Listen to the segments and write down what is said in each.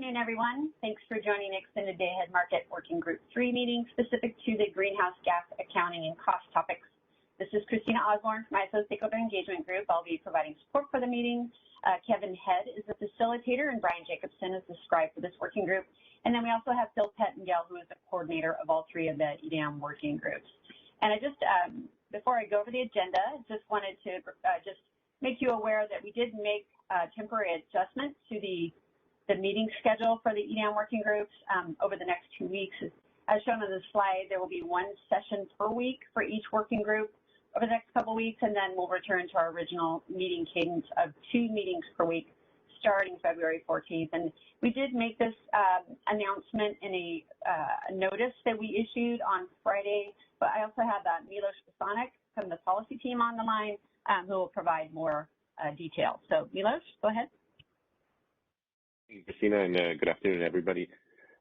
afternoon, everyone. Thanks for joining the Extended Day Ahead Market Working Group 3 meeting specific to the greenhouse gas accounting and cost topics. This is Christina Osborne from ISO Stakeholder Engagement Group. I'll be providing support for the meeting. Kevin Head is the facilitator, and Brian Jacobson is the scribe for this working group. And then we also have Phil Pettengell, who is the coordinator of all 3 of the EDAM working groups. And I just, before I go over the agenda, just wanted to just make you aware that we did make temporary adjustments to the meeting schedule for the EDAM working groups over the next 2 weeks. As shown on the slide, there will be 1 session per week for each working group over the next couple of weeks, and then we'll return to our original meeting cadence of 2 meetings per week starting February 14th. And we did make this announcement in a notice that we issued on Friday, but I also have Milos Bosanic from the policy team on the line who will provide more details. So Milos, go ahead. Thank you, Christina, and good afternoon, everybody.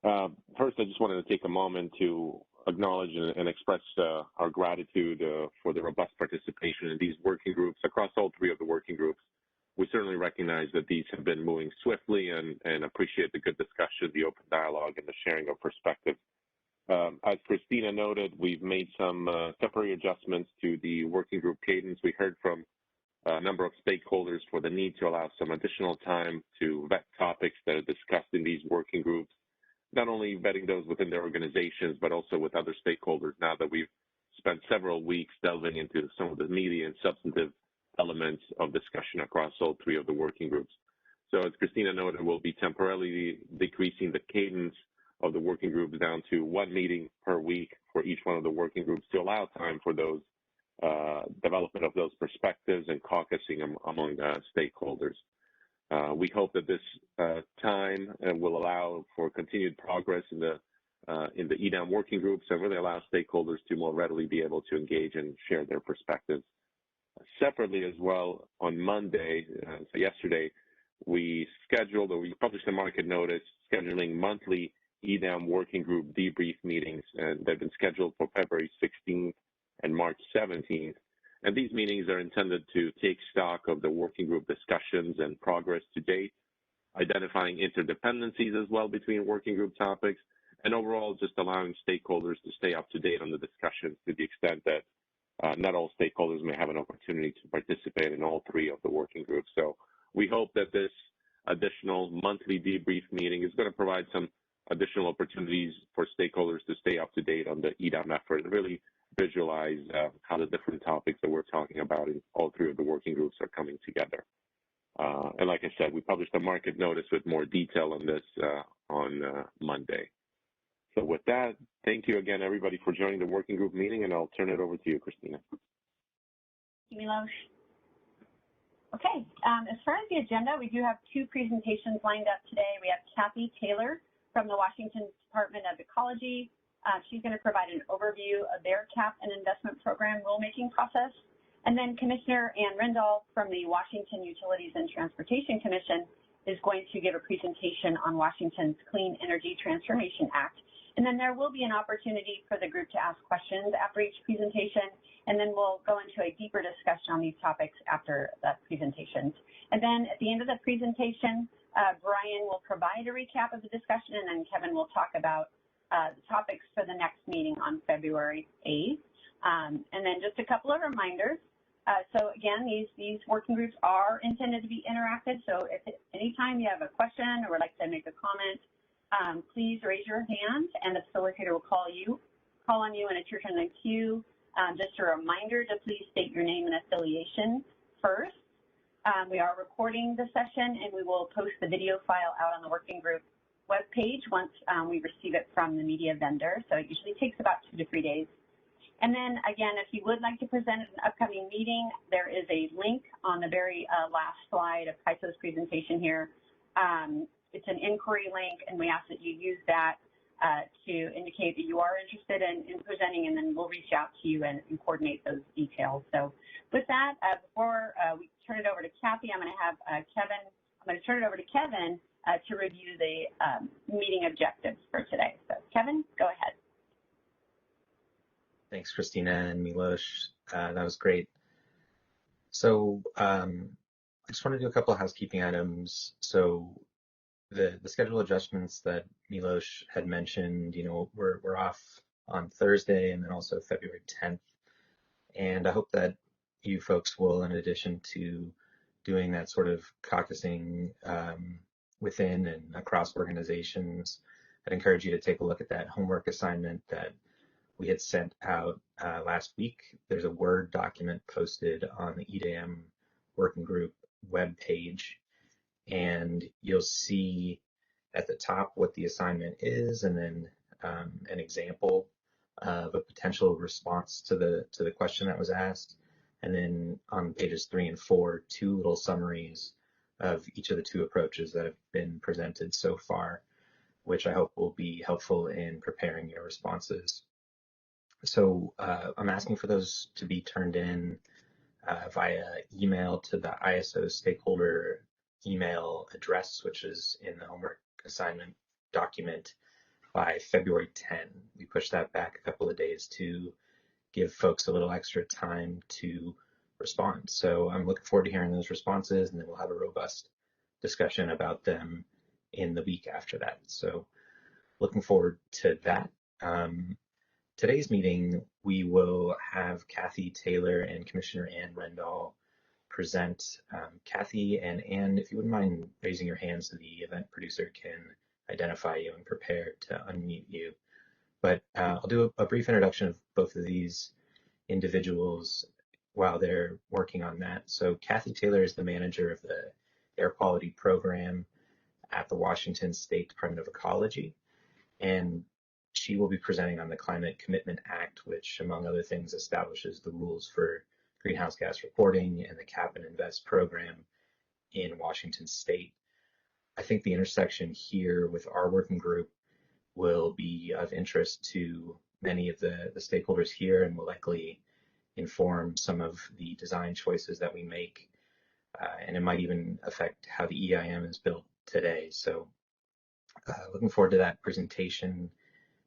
First, I just wanted to take a moment to acknowledge and express our gratitude for the robust participation in these working groups across all 3 of the working groups. We certainly recognize that these have been moving swiftly and appreciate the good discussion, the open dialogue, and the sharing of perspectives. As Christina noted, we've made some temporary adjustments to the working group cadence. We heard from a number of stakeholders for the need to allow some additional time to vet topics that are discussed in these working groups, not only vetting those within their organizations, but also with other stakeholders now that we've spent several weeks delving into some of the meaty and substantive elements of discussion across all 3 of the working groups. So as Christina noted, we'll be temporarily decreasing the cadence of the working groups down to 1 meeting per week for each one of the working groups to allow time for those development of those perspectives and caucusing among stakeholders. We hope that this time will allow for continued progress in the EDAM working groups and really allow stakeholders to more readily be able to engage and share their perspectives. Separately as well, on Monday, so yesterday, we published a market notice scheduling monthly EDAM working group debrief meetings, and they've been scheduled for February 16th and March 17th. And these meetings are intended to take stock of the working group discussions and progress to date, identifying interdependencies as well between working group topics, and overall just allowing stakeholders to stay up to date on the discussions to the extent that not all stakeholders may have an opportunity to participate in all 3 of the working groups. So we hope that this additional monthly debrief meeting is going to provide some additional opportunities for stakeholders to stay up to date on the EDAM effort and really visualize how the different topics that we're talking about in all 3 of the working groups are coming together. And like I said, we published a market notice with more detail on this on Monday. So with that, thank you again, everybody, for joining the working group meeting, and I'll turn it over to you, Christina. Thank you, Milos. Okay, as far as the agenda, we do have 2 presentations lined up today. We have Kathy Taylor from the Washington Department of Ecology. She's going to provide an overview of their CAP and investment program rulemaking process. And then Commissioner Ann Rendall from the Washington Utilities and Transportation Commission is going to give a presentation on Washington's Clean Energy Transformation Act. And then there will be an opportunity for the group to ask questions after each presentation, and then we'll go into a deeper discussion on these topics after the presentations. And then at the end of the presentation, Brian will provide a recap of the discussion, and then Kevin will talk about the topics for the next meeting on February 8th. And then just a couple of reminders. So again, these working groups are intended to be interactive. So if at any time you have a question or would like to make a comment, please raise your hand and the facilitator will call on you, and it's your turn in the queue. Just a reminder to please state your name and affiliation first. We are recording the session, and we will post the video file out on the working group webpage once we receive it from the media vendor. So it usually takes about 2 to 3 days. And then again, if you would like to present at an upcoming meeting, there is a link on the very last slide of Kaiso's presentation here. It's an inquiry link, and we ask that you use that to indicate that you are interested in presenting, and then we'll reach out to you and coordinate those details. So with that, before we turn it over to Kathy, I'm going to have turn it over to Kevin to review the meeting objectives for today. So Kevin, go ahead. Thanks, Christina and Milos. That was great. So I just want to do a couple of housekeeping items. So the schedule adjustments that Milos had mentioned, we're off on Thursday and then also February 10th. And I hope that you folks will, in addition to doing that sort of caucusing within and across organizations, I'd encourage you to take a look at that homework assignment that we had sent out last week. There's a Word document posted on the EDAM working group webpage, and you'll see at the top what the assignment is, and then an example of a potential response to the question that was asked. And then on pages 3 and 4, 2 little summaries of each of the 2 approaches that have been presented so far, which I hope will be helpful in preparing your responses. So I'm asking for those to be turned in via email to the ISO stakeholder email address, which is in the homework assignment document, by February 10. We pushed that back a couple of days to give folks a little extra time to respond. So I'm looking forward to hearing those responses, and then we'll have a robust discussion about them in the week after that. So looking forward to that. Today's meeting, we will have Kathy Taylor and Commissioner Ann Rendall present. Kathy and Ann, if you wouldn't mind raising your hand so the event producer can identify you and prepare to unmute you. But I'll do a brief introduction of both of these individuals while they're working on that. So Kathy Taylor is the manager of the Air Quality Program at the Washington State Department of Ecology, and she will be presenting on the Climate Commitment Act, which, among other things, establishes the rules for greenhouse gas reporting and the Cap and Invest program in Washington State. I think the intersection here with our working group will be of interest to many of the stakeholders here and will likely inform some of the design choices that we make, and it might even affect how the EIM is built today. So looking forward to that presentation.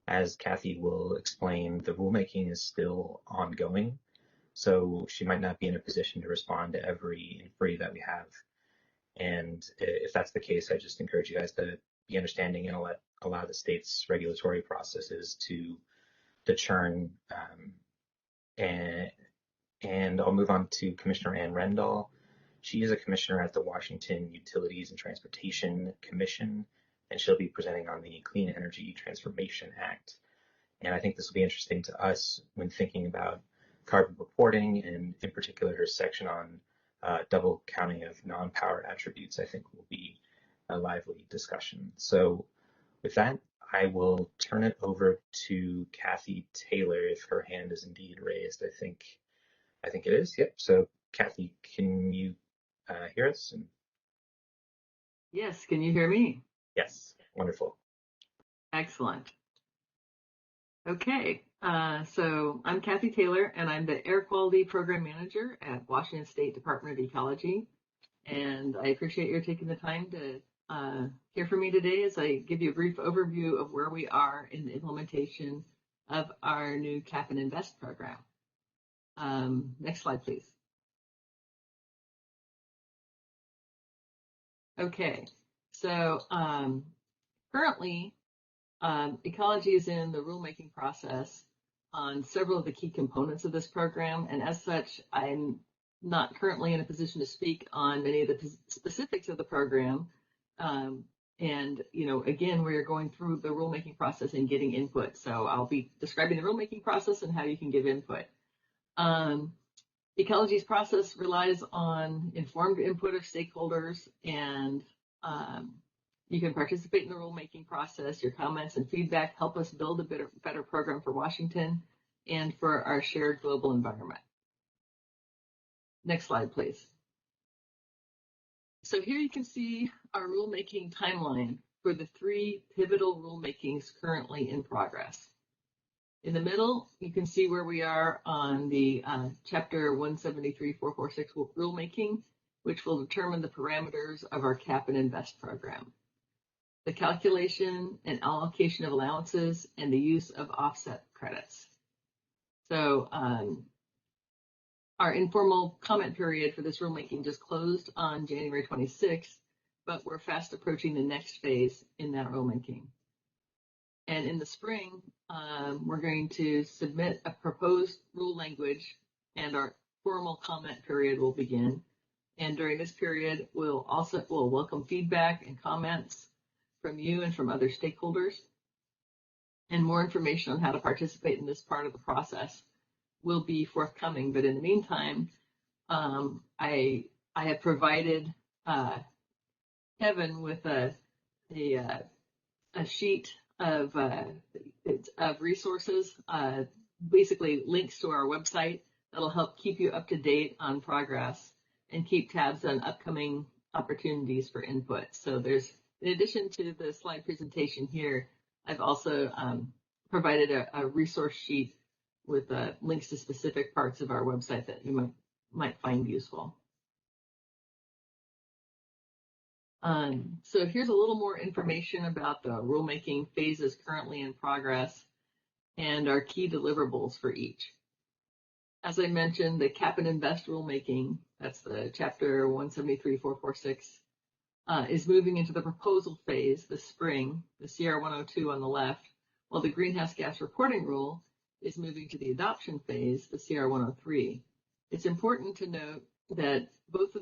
As Kathy will explain, the rulemaking is still ongoing, so she might not be in a position to respond to every inquiry that we have. And if that's the case, I just encourage you guys to be understanding and allow the state's regulatory processes to churn. And I'll move on to Commissioner Ann Rendall. She is a commissioner at the Washington Utilities and Transportation Commission, and she'll be presenting on the Clean Energy Transformation Act. And I think this will be interesting to us when thinking about carbon reporting, and in particular her section on double counting of non-power attributes, I think will be a lively discussion. So with that, I will turn it over to Kathy Taylor if her hand is indeed raised. I think it is. Yep. So Kathy, can you hear us? Yes, can you hear me? Yes, wonderful. Excellent. Okay, so I'm Kathy Taylor, and I'm the Air Quality Program Manager at Washington State Department of Ecology. And I appreciate your taking the time to hear from me today as I give you a brief overview of where we are in the implementation of our new Cap and Invest program. Next slide, please. Okay, so currently, ecology is in the rulemaking process on several of the key components of this program, and as such, I'm not currently in a position to speak on many of the specifics of the program. And, again, we're going through the rulemaking process and getting input. So I'll be describing the rulemaking process and how you can give input. Ecology's process relies on informed input of stakeholders, and you can participate in the rulemaking process. Your comments and feedback help us build a better program for Washington and for our shared global environment. Next slide, please. So here you can see our rulemaking timeline for the 3 pivotal rulemakings currently in progress. In the middle, you can see where we are on the Chapter 173.446 rulemaking, which will determine the parameters of our Cap and Invest program, the calculation and allocation of allowances, and the use of offset credits. So our informal comment period for this rulemaking just closed on January 26th, but we're fast approaching the next phase in that rulemaking. And in the spring, we're going to submit a proposed rule language, and our formal comment period will begin. And during this period, we'll welcome feedback and comments from you and from other stakeholders. And more information on how to participate in this part of the process will be forthcoming. But in the meantime, I have provided Kevin with a sheet of resources, basically links to our website that'll help keep you up to date on progress and keep tabs on upcoming opportunities for input. So there's, in addition to the slide presentation here, I've also provided a resource sheet with links to specific parts of our website that you might find useful. So here's a little more information about the rulemaking phases currently in progress and our key deliverables for each. As I mentioned, the Cap and Invest rulemaking, that's the Chapter 173.446, is moving into the proposal phase this spring, the CR 102 on the left, while the Greenhouse Gas Reporting Rule is moving to the adoption phase, the CR 103. It's important to note that both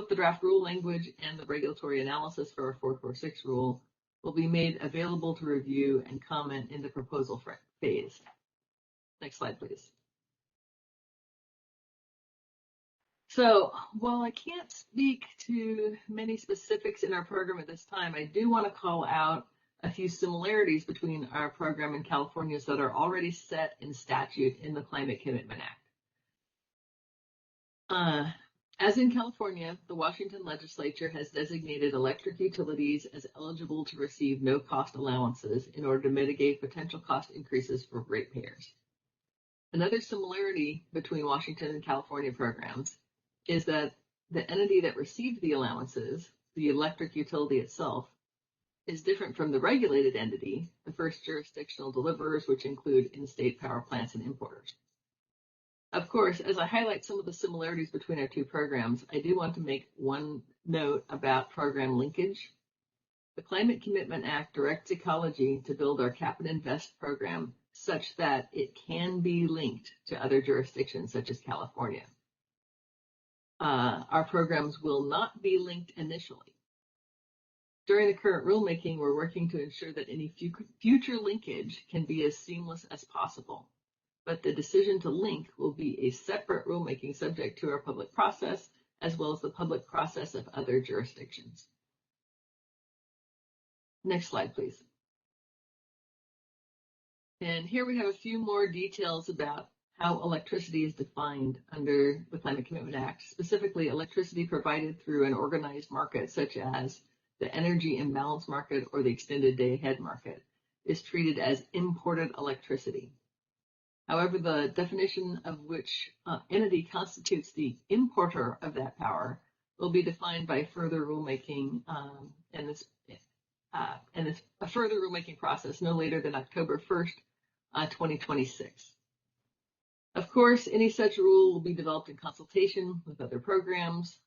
the draft rule language and the regulatory analysis for our 446 rule will be made available to review and comment in the proposal phase. Next slide, please. So while I can't speak to many specifics in our program at this time, I do want to call out a few similarities between our program and California's that are already set in statute in the Climate Commitment Act. As in California, the Washington legislature has designated electric utilities as eligible to receive no-cost allowances in order to mitigate potential cost increases for ratepayers. Another similarity between Washington and California programs is that the entity that received the allowances, the electric utility itself, is different from the regulated entity, the first jurisdictional deliverers, which include in-state power plants and importers. Of course, as I highlight some of the similarities between our two programs, I do want to make one note about program linkage. The Climate Commitment Act directs Ecology to build our Cap and Invest program such that it can be linked to other jurisdictions such as California. Our programs will not be linked initially. During the current rulemaking, we're working to ensure that any future linkage can be as seamless as possible. But the decision to link will be a separate rulemaking subject to our public process, as well as the public process of other jurisdictions. Next slide, please. And here we have a few more details about how electricity is defined under the Climate Commitment Act, specifically electricity provided through an organized market such as the energy imbalance market or the extended day ahead market is treated as imported electricity. However, the definition of which entity constitutes the importer of that power will be defined by further rulemaking and a further rulemaking process no later than October 1st, 2026. Of course, any such rule will be developed in consultation with other programs,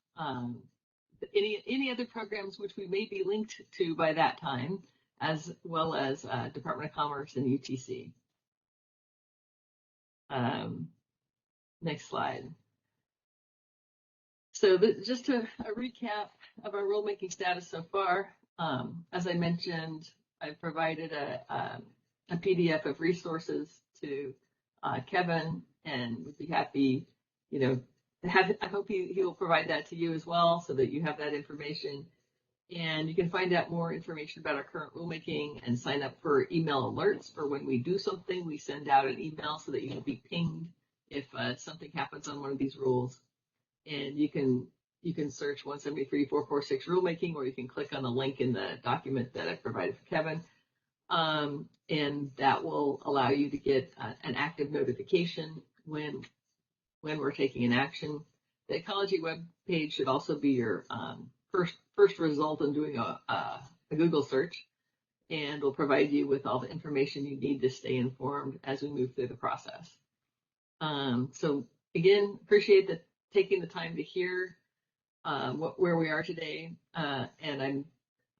any other programs which we may be linked to by that time, as well as Department of Commerce and UTC. Next slide. So just a recap of our rulemaking status so far. As I mentioned, I've provided a PDF of resources to Kevin, and would be happy, I hope he will provide that to you as well, so that you have that information. And you can find out more information about our current rulemaking and sign up for email alerts for when we do something. We send out an email so that you will be pinged if something happens on one of these rules. And you can search 173.446 rulemaking, or you can click on the link in the document that I provided for Kevin. And that will allow you to get an active notification when we're taking an action. The Ecology web page should also be your first result in doing a Google search, and will provide you with all the information you need to stay informed as we move through the process. So again, appreciate taking the time to hear where we are today. And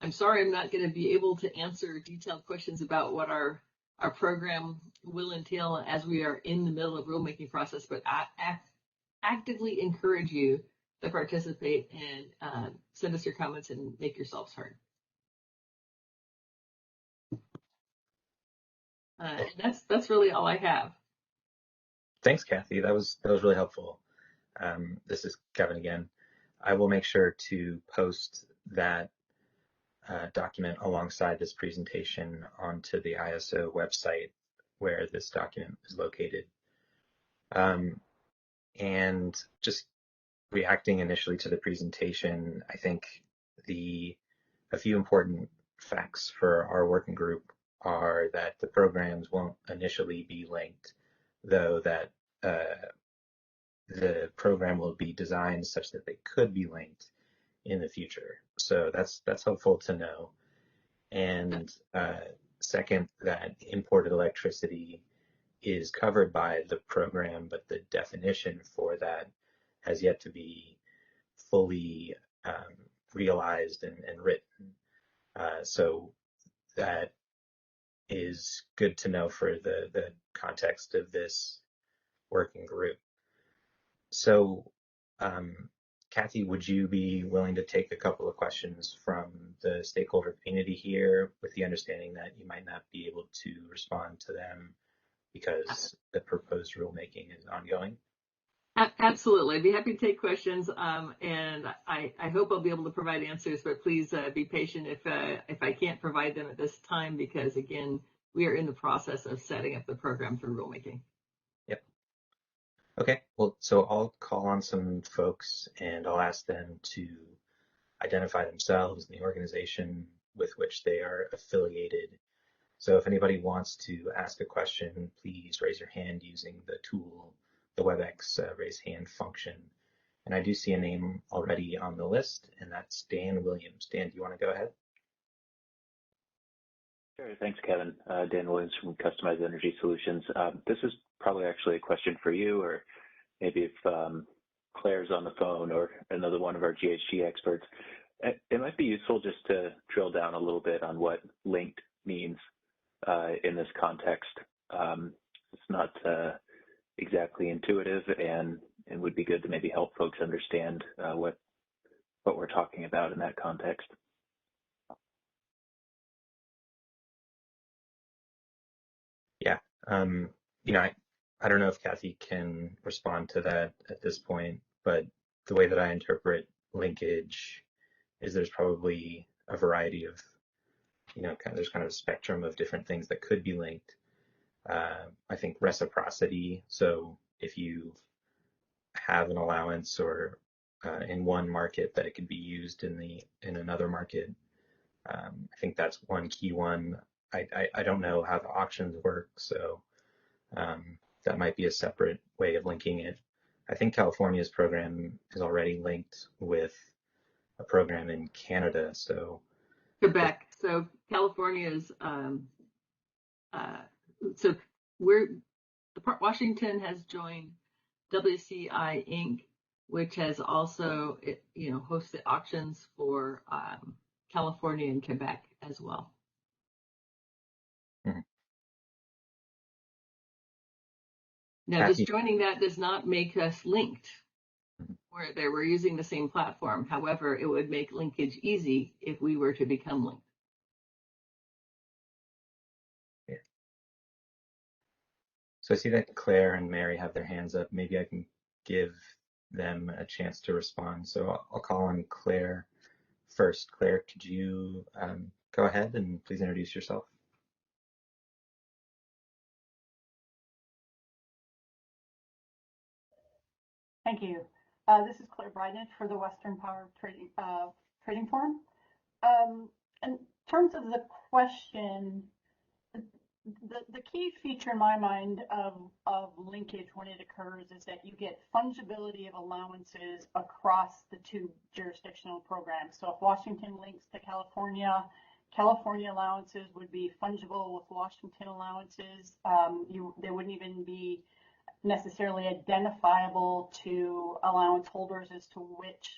I'm sorry I'm not going to be able to answer detailed questions about what our program will entail as we are in the middle of rulemaking process, but I actively encourage you to participate and send us your comments and make yourselves heard. That's really all I have. Thanks, Kathy. That was really helpful. This is Kevin again. I will make sure to post that document alongside this presentation onto the ISO website where this document is located. And just reacting initially to the presentation, I think a few important facts for our working group are that the programs won't initially be linked, though that the program will be designed such that they could be linked in the future. So that's helpful to know. And second, that imported electricity is covered by the program, but the definition for that has yet to be fully realized and written. So that is good to know for the context of this working group. So, Kathy, would you be willing to take a couple of questions from the stakeholder community here, with the understanding that you might not be able to respond to them because the proposed rulemaking is ongoing? Absolutely. I'd be happy to take questions, and I hope I'll be able to provide answers, but please be patient if I can't provide them at this time, because again, we are in the process of setting up the program for rulemaking. Yep. Okay, well, so I'll call on some folks and I'll ask them to identify themselves and the organization with which they are affiliated. So if anybody wants to ask a question, please raise your hand using the tool, the WebEx raise hand function. And I do see a name already on the list, and that's Dan Williams. Dan, do you want to go ahead? Sure, thanks, Kevin. Dan Williams from Customized Energy Solutions. This is probably actually a question for you, or maybe if Claire's on the phone or another one of our GHG experts. It might be useful just to drill down a little bit on what linked means in this context. It's not exactly intuitive, and it would be good to maybe help folks understand what we're talking about in that context. Yeah, I don't know if Kathy can respond to that at this point, but the way that I interpret linkage is there's probably a variety of, there's kind of a spectrum of different things that could be linked. I think reciprocity. So if you have an allowance or in one market that it could be used in another market, I think that's one key one. I don't know how the auctions work, so that might be a separate way of linking it. I think California's program is already linked with a program in Canada, so Quebec. So California's so Washington has joined WCI Inc., which has also hosted auctions for California and Quebec as well. Mm-hmm. Now, just joining that does not make us linked. Where we're using the same platform. However, it would make linkage easy if we were to become linked. Yeah. So I see that Claire and Mary have their hands up. Maybe I can give them a chance to respond. So I'll call on Claire first. Claire, could you go ahead and please introduce yourself? Thank you. This is Claire Bryden for the Western Power Trading Forum. In terms of the question, the key feature in my mind of linkage when it occurs is that you get fungibility of allowances across the two jurisdictional programs. So if Washington links to California, California allowances would be fungible with Washington allowances. There wouldn't even be necessarily identifiable to allowance holders as to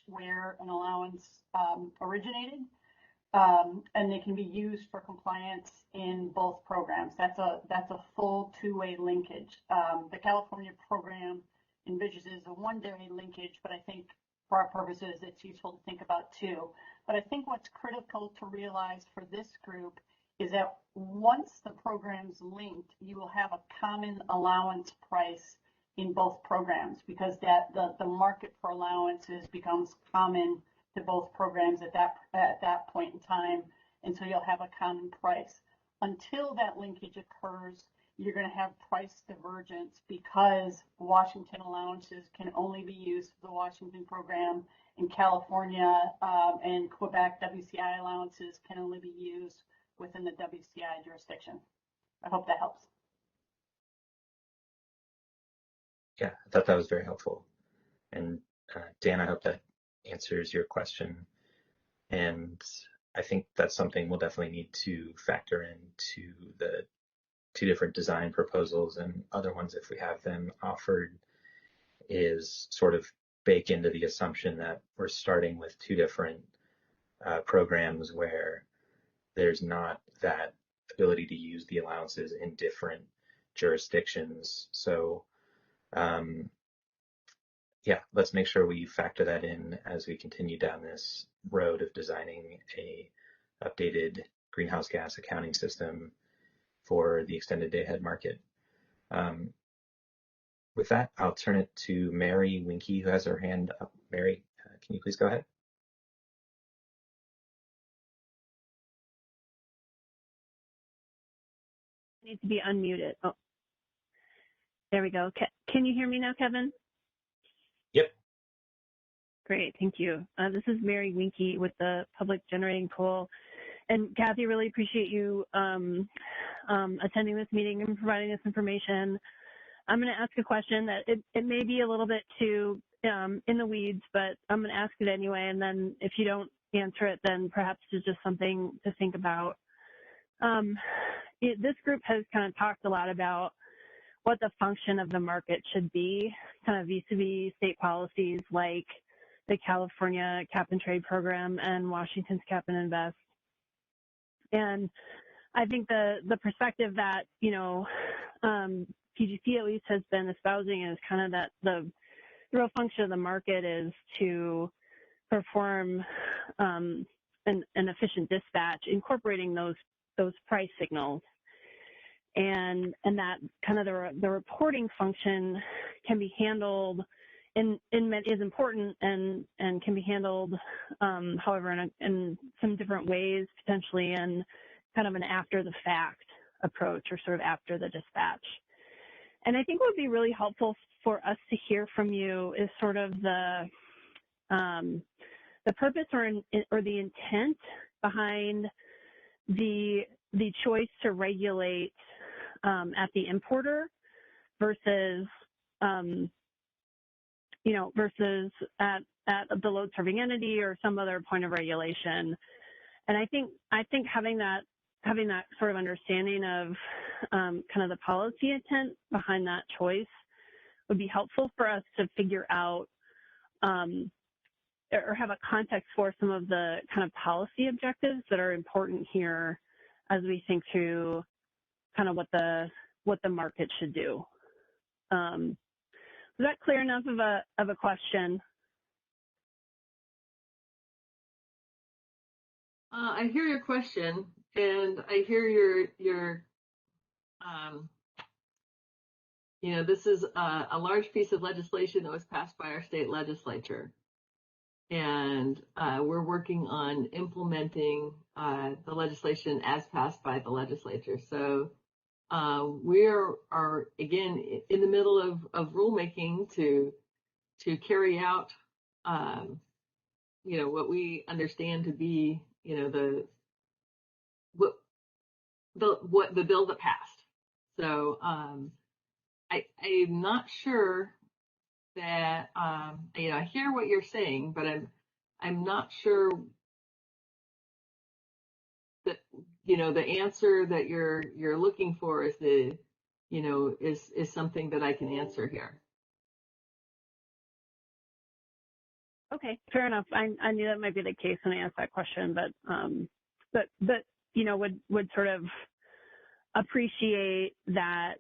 where an allowance originated. And they can be used for compliance in both programs. That's a full two-way linkage. The California program envisages a one-day linkage, but I think for our purposes, it's useful to think about two. But I think what's critical to realize for this group is that once the program's linked, you will have a common allowance price in both programs, because the market for allowances becomes common to both programs at that point in time, and so you'll have a common price. Until that linkage occurs, you're going to have price divergence, because Washington allowances can only be used for the Washington program, and California and Quebec WCI allowances can only be used within the WCI jurisdiction. I hope that helps. Yeah, I thought that was very helpful. And Dan, I hope that answers your question. And I think that's something we'll definitely need to factor into the two different design proposals and other ones if we have them offered, is sort of bake into the assumption that we're starting with two different programs where there's not that ability to use the allowances in different jurisdictions. So yeah, let's make sure we factor that in as we continue down this road of designing a updated greenhouse gas accounting system for the extended day ahead market. With that, I'll turn it to Mary Winky, who has her hand up. Mary, can you please go ahead? Need to be unmuted. Oh, there we go. Can you hear me now, Kevin? Yep. Great, thank you. This is Mary Winky with the Public Generating Pool. And Kathy, really appreciate you attending this meeting and providing this information. I'm going to ask a question that it may be a little bit too in the weeds, but I'm going to ask it anyway. And then if you don't answer it, then perhaps it's just something to think about. This group has kind of talked a lot about what the function of the market should be, kind of vis-a-vis state policies like the California Cap and Trade program and Washington's Cap and Invest. And I think the perspective that, PGC at least has been espousing is kind of that the real function of the market is to perform an efficient dispatch, incorporating those price signals. And that kind of the reporting function can be handled is important and can be handled, however, in some different ways, potentially in kind of an after the fact approach, or sort of after the dispatch. And I think what would be really helpful for us to hear from you is sort of the purpose or the intent behind the choice to regulate at the importer versus versus at the load serving entity or some other point of regulation. And I think having that sort of understanding of kind of the policy intent behind that choice would be helpful for us to figure out or have a context for some of the kind of policy objectives that are important here as we think through kind of what the market should do. Was that clear enough of a question? I hear your question, and I hear your this is a large piece of legislation that was passed by our state legislature, and we're working on implementing the legislation as passed by the legislature. So we are again in the middle of rulemaking to carry out what we understand to be what the bill that passed. So I'm not sure that I hear what you're saying, but I'm not sure that the answer that you're looking for is is something that I can answer here. Okay, fair enough. I knew that might be the case when I asked that question, but would sort of appreciate that,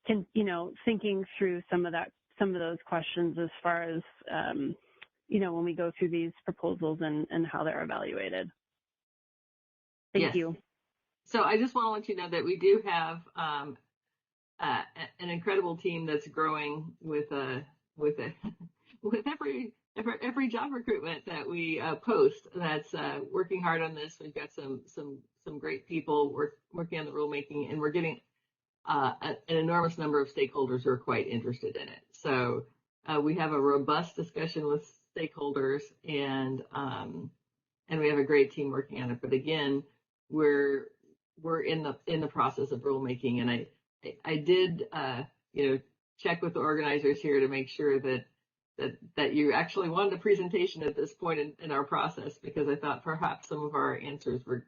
thinking through some of those questions as far as, when we go through these proposals and how they're evaluated. Thank you. So I just want to let you know that we do have an incredible team that's growing with every job recruitment that we post. That's working hard on this. We've got some great people working on the rulemaking, and we're getting an enormous number of stakeholders who are quite interested in it. So we have a robust discussion with stakeholders, and we have a great team working on it. But again, we're in the process of rulemaking, and I did check with the organizers here to make sure that you actually wanted a presentation at this point in our process, because I thought perhaps some of our answers were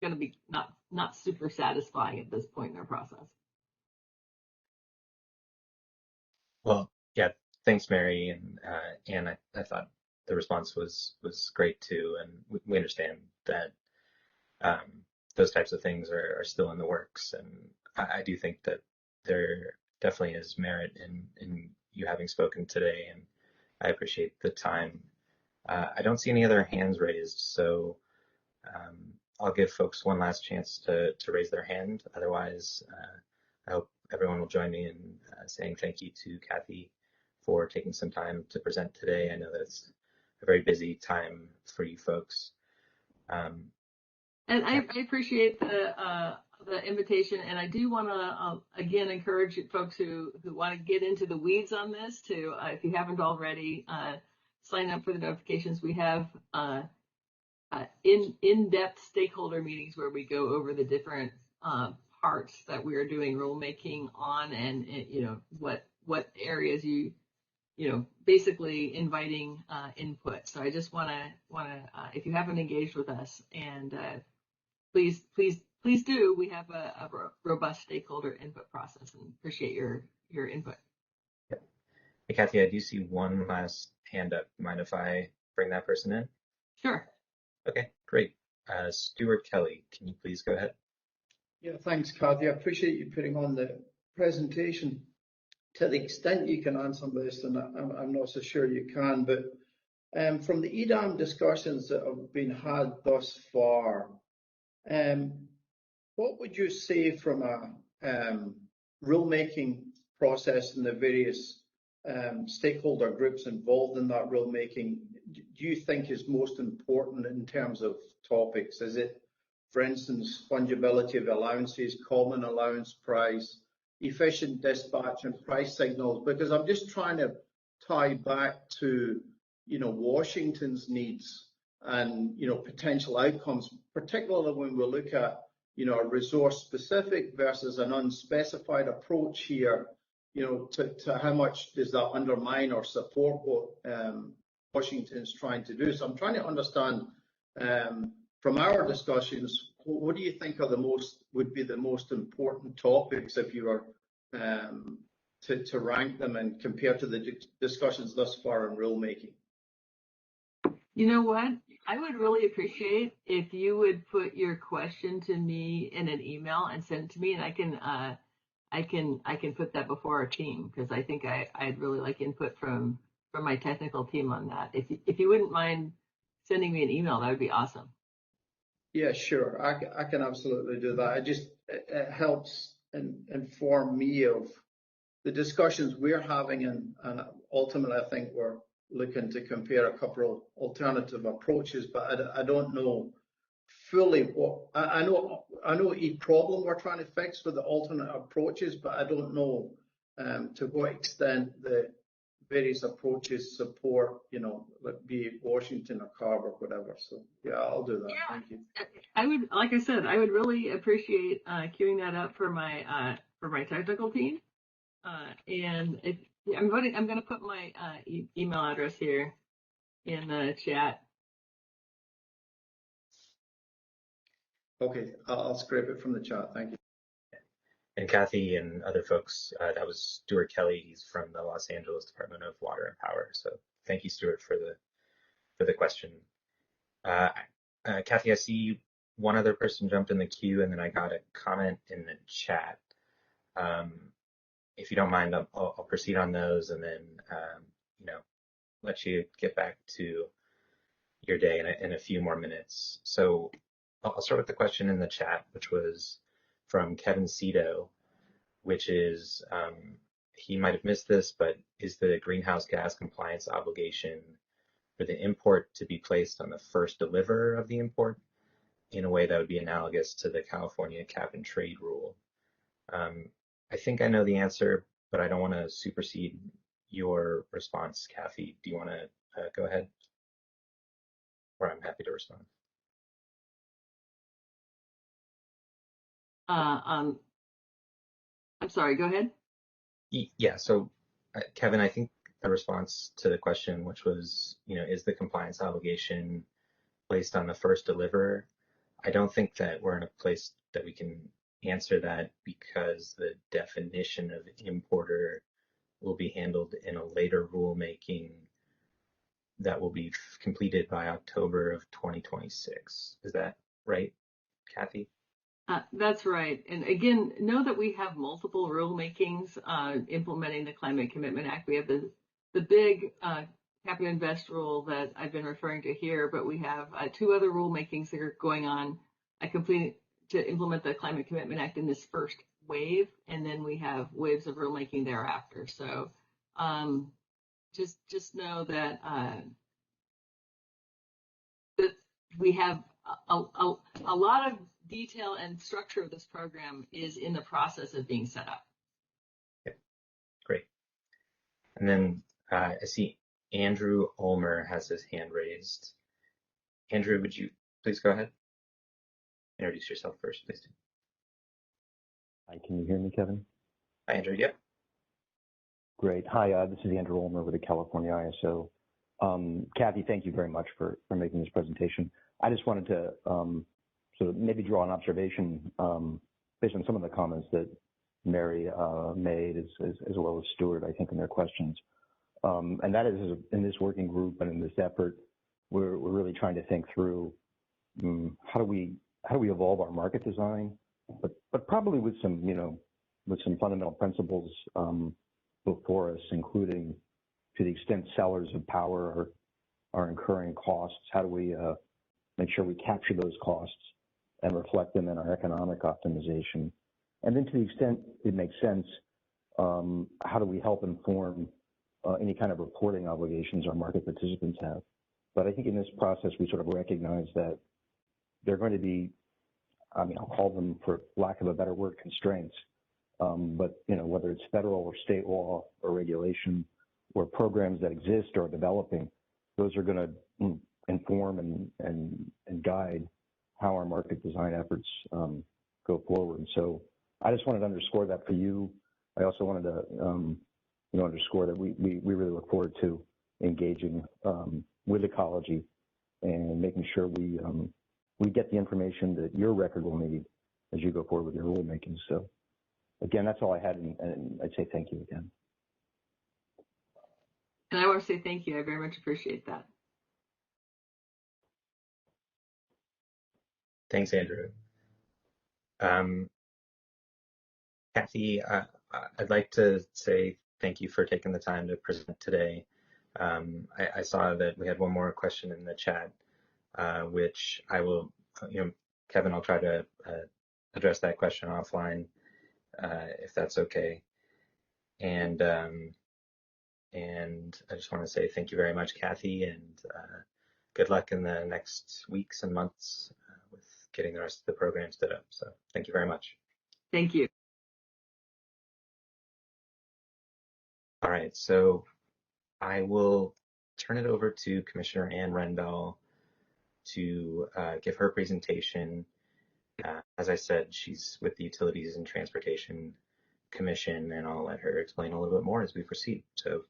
going to be not super satisfying at this point in our process. Well, yeah, thanks, Mary, and I thought the response was great too, and we understand that those types of things are still in the works, and I do think that there definitely is merit in you having spoken today, and I appreciate the time. I don't see any other hands raised, so I'll give folks one last chance to raise their hand. Otherwise, I hope everyone will join me in saying thank you to Kathy for taking some time to present today. I know that's a very busy time for you folks. And I appreciate the invitation, and I do want to again encourage folks who want to get into the weeds on this to, if you haven't already, sign up for the notifications. We have in-depth stakeholder meetings where we go over the different parts that we are doing rulemaking on, and what areas basically inviting input. So I just want to if you haven't engaged with us, and please do. We have a robust stakeholder input process, and appreciate your input. Hey, Kathy, I do see one last hand up. Mind if I bring that person in? Sure. Okay, great. Stuart Kelly, can you please go ahead? Yeah, thanks, Kathy. I appreciate you putting on the presentation. To the extent you can answer this, and I'm not so sure you can, but from the EDAM discussions that have been had thus far, what would you say from a rulemaking process and the various stakeholder groups involved in that rulemaking do you think is most important in terms of topics? Is it, for instance, fungibility of allowances, common allowance price, efficient dispatch, and price signals? Because I'm just trying to tie back to, Washington's needs and, potential outcomes, particularly when we look at, a resource-specific versus an unspecified approach here, to how much does that undermine or support what Washington's trying to do. So I'm trying to understand from our discussions, what do you think are would be the most important topics if you were to rank them and compare to the discussions thus far in rulemaking? You know what? I would really appreciate if you would put your question to me in an email and send it to me, and I can put that before our team, because I think I'd really like input from my technical team on that. If you wouldn't mind sending me an email, that would be awesome. Yeah, sure. I can absolutely do that. It helps inform me of the discussions we're having, and ultimately I think we're looking to compare a couple of alternative approaches, but I don't know fully what I know each problem we're trying to fix with the alternate approaches, but I don't know to what extent the various approaches support, be it Washington or CARB or whatever. So yeah, I'll do that. Yeah. Thank you. I would, like I said, I would really appreciate queuing that up for my technical team. And I'm going to put my email address here in the chat. Okay, I'll scrape it from the chat. Thank you. And Kathy and other folks, that was Stuart Kelly. He's from the Los Angeles Department of Water and Power. So thank you, Stuart, for the question. Kathy, I see one other person jumped in the queue, and then I got a comment in the chat. If you don't mind, I'll proceed on those, and then let you get back to your day in a few more minutes. So I'll start with the question in the chat, which was from Kevin Ceta, which is, he might have missed this, but is the greenhouse gas compliance obligation for the import to be placed on the first deliverer of the import in a way that would be analogous to the California cap and trade rule? I think I know the answer, but I don't want to supersede your response, Kathy. Do you want to go ahead? Or I'm happy to respond. I'm sorry, go ahead. Yeah, so Kevin, I think the response to the question, which was, is the compliance obligation placed on the first deliverer? I don't think that we're in a place that we can answer that because the definition of importer will be handled in a later rulemaking that will be completed by October of 2026. Is that right, Kathy? That's right. And again, know that we have multiple rulemakings implementing the Climate Commitment Act. We have the big cap and invest rule that I've been referring to here, but we have two other rulemakings that are going on. To implement the Climate Commitment Act in this first wave, and then we have waves of rulemaking thereafter. So just know that that we have a lot of detail and structure of this program is in the process of being set up. Okay, great. And then I see Andrew Ulmer has his hand raised. Andrew, would you please go ahead? Introduce yourself first, please. Hi, can you hear me, Kevin? Hi, Andrew. Yep. Great. Hi, this is Andrew Ulmer with the California ISO. Kathy, thank you very much for making this presentation. I just wanted to sort of maybe draw an observation based on some of the comments that Mary made, as well as Stuart, I think, in their questions. And that is, in this working group and in this effort, we're really trying to think through how do we evolve our market design, but probably with some fundamental principles before us, including, to the extent sellers of power are incurring costs, how do we make sure we capture those costs and reflect them in our economic optimization? And then, to the extent it makes sense, how do we help inform any kind of reporting obligations our market participants have? But I think in this process, we sort of recognize that there are going to be, I'll call them, for lack of a better word, constraints. But whether it's federal or state law or regulation or programs that exist or are developing, those are going to inform and guide how our market design efforts go forward. And so I just wanted to underscore that for you. I also wanted to underscore that we really look forward to engaging with ecology and making sure we get the information that your record will need as you go forward with your rulemaking. So again, that's all I had, and I'd say thank you again. And I want to say thank you. I very much appreciate that. Thanks, Andrew. Kathy, I'd like to say thank you for taking the time to present today. I saw that we had one more question in the chat, which I will, Kevin, I'll try to address that question offline, if that's okay. And I just want to say thank you very much, Kathy, and good luck in the next weeks and months with getting the rest of the program stood up. So thank you very much. Thank you. All right, so I will turn it over to Commissioner Ann Rendell to give her presentation. As I said, she's with the Utilities and Transportation Commission, and I'll let her explain a little bit more as we proceed. So,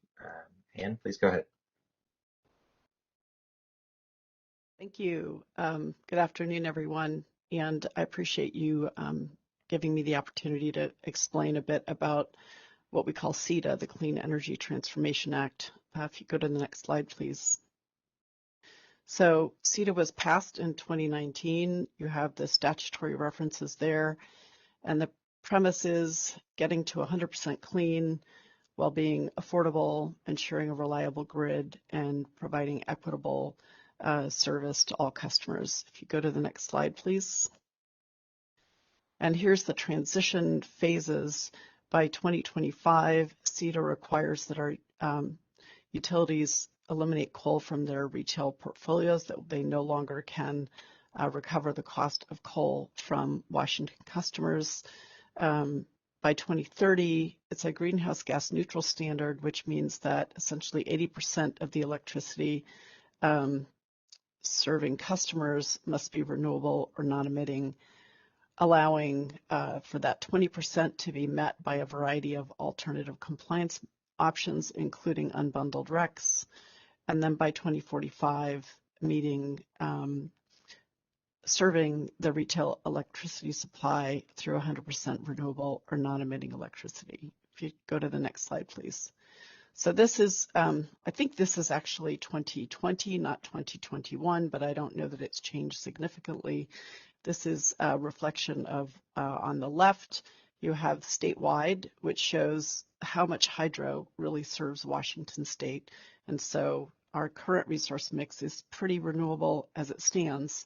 Ann, please go ahead. Thank you. Good afternoon, everyone, and I appreciate you giving me the opportunity to explain a bit about what we call Ceta, the Clean Energy Transformation Act. If you go to the next slide, please. So Ceta was passed in 2019. You have the statutory references there, and the premise is getting to 100% clean while being affordable, ensuring a reliable grid, and providing equitable service to all customers. If you go to the next slide, please. And here's the transition phases. By 2025, Ceta requires that our utilities eliminate coal from their retail portfolios, that they no longer can recover the cost of coal from Washington customers. By 2030, it's a greenhouse gas neutral standard, which means that essentially 80% of the electricity serving customers must be renewable or non-emitting, allowing for that 20% to be met by a variety of alternative compliance options, including unbundled RECs. And then by 2045, meeting serving the retail electricity supply through 100% renewable or non-emitting electricity. If you go to the next slide, please. So this is, I think this is actually 2020, not 2021, but I don't know that it's changed significantly. This is a reflection of, on the left, you have statewide, which shows how much hydro really serves Washington state. And so our current resource mix is pretty renewable as it stands.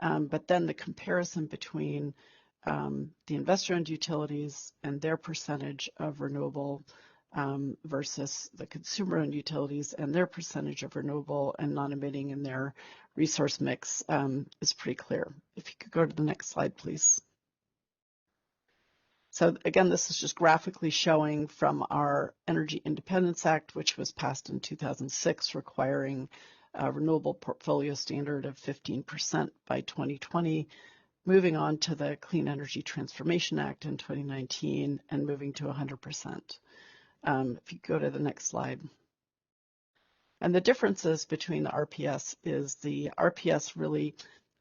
But then the comparison between the investor-owned utilities and their percentage of renewable versus the consumer-owned utilities and their percentage of renewable and non-emitting in their resource mix is pretty clear. If you could go to the next slide, please. So again, this is just graphically showing from our Energy Independence Act, which was passed in 2006, requiring a renewable portfolio standard of 15% by 2020, moving on to the Clean Energy Transformation Act in 2019, and moving to 100%. If you go to the next slide. And the differences between the RPS is the RPS really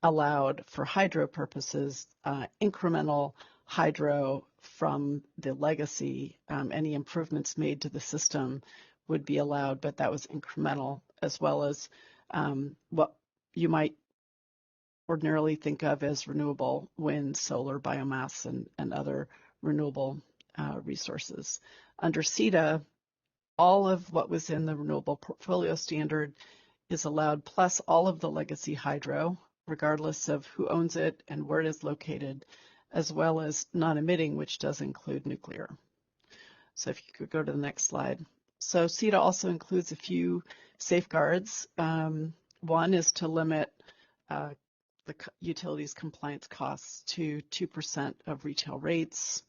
allowed for hydro purposes, incremental hydro from the legacy. Any improvements made to the system would be allowed, but that was incremental, as well as what you might ordinarily think of as renewable wind, solar, biomass, and other renewable resources. Under Ceta, all of what was in the renewable portfolio standard is allowed, plus all of the legacy hydro, regardless of who owns it and where it is located, as well as non-emitting, which does include nuclear. So if you could go to the next slide. So Ceta also includes a few safeguards. One is to limit the utilities compliance costs to 2% of retail rates.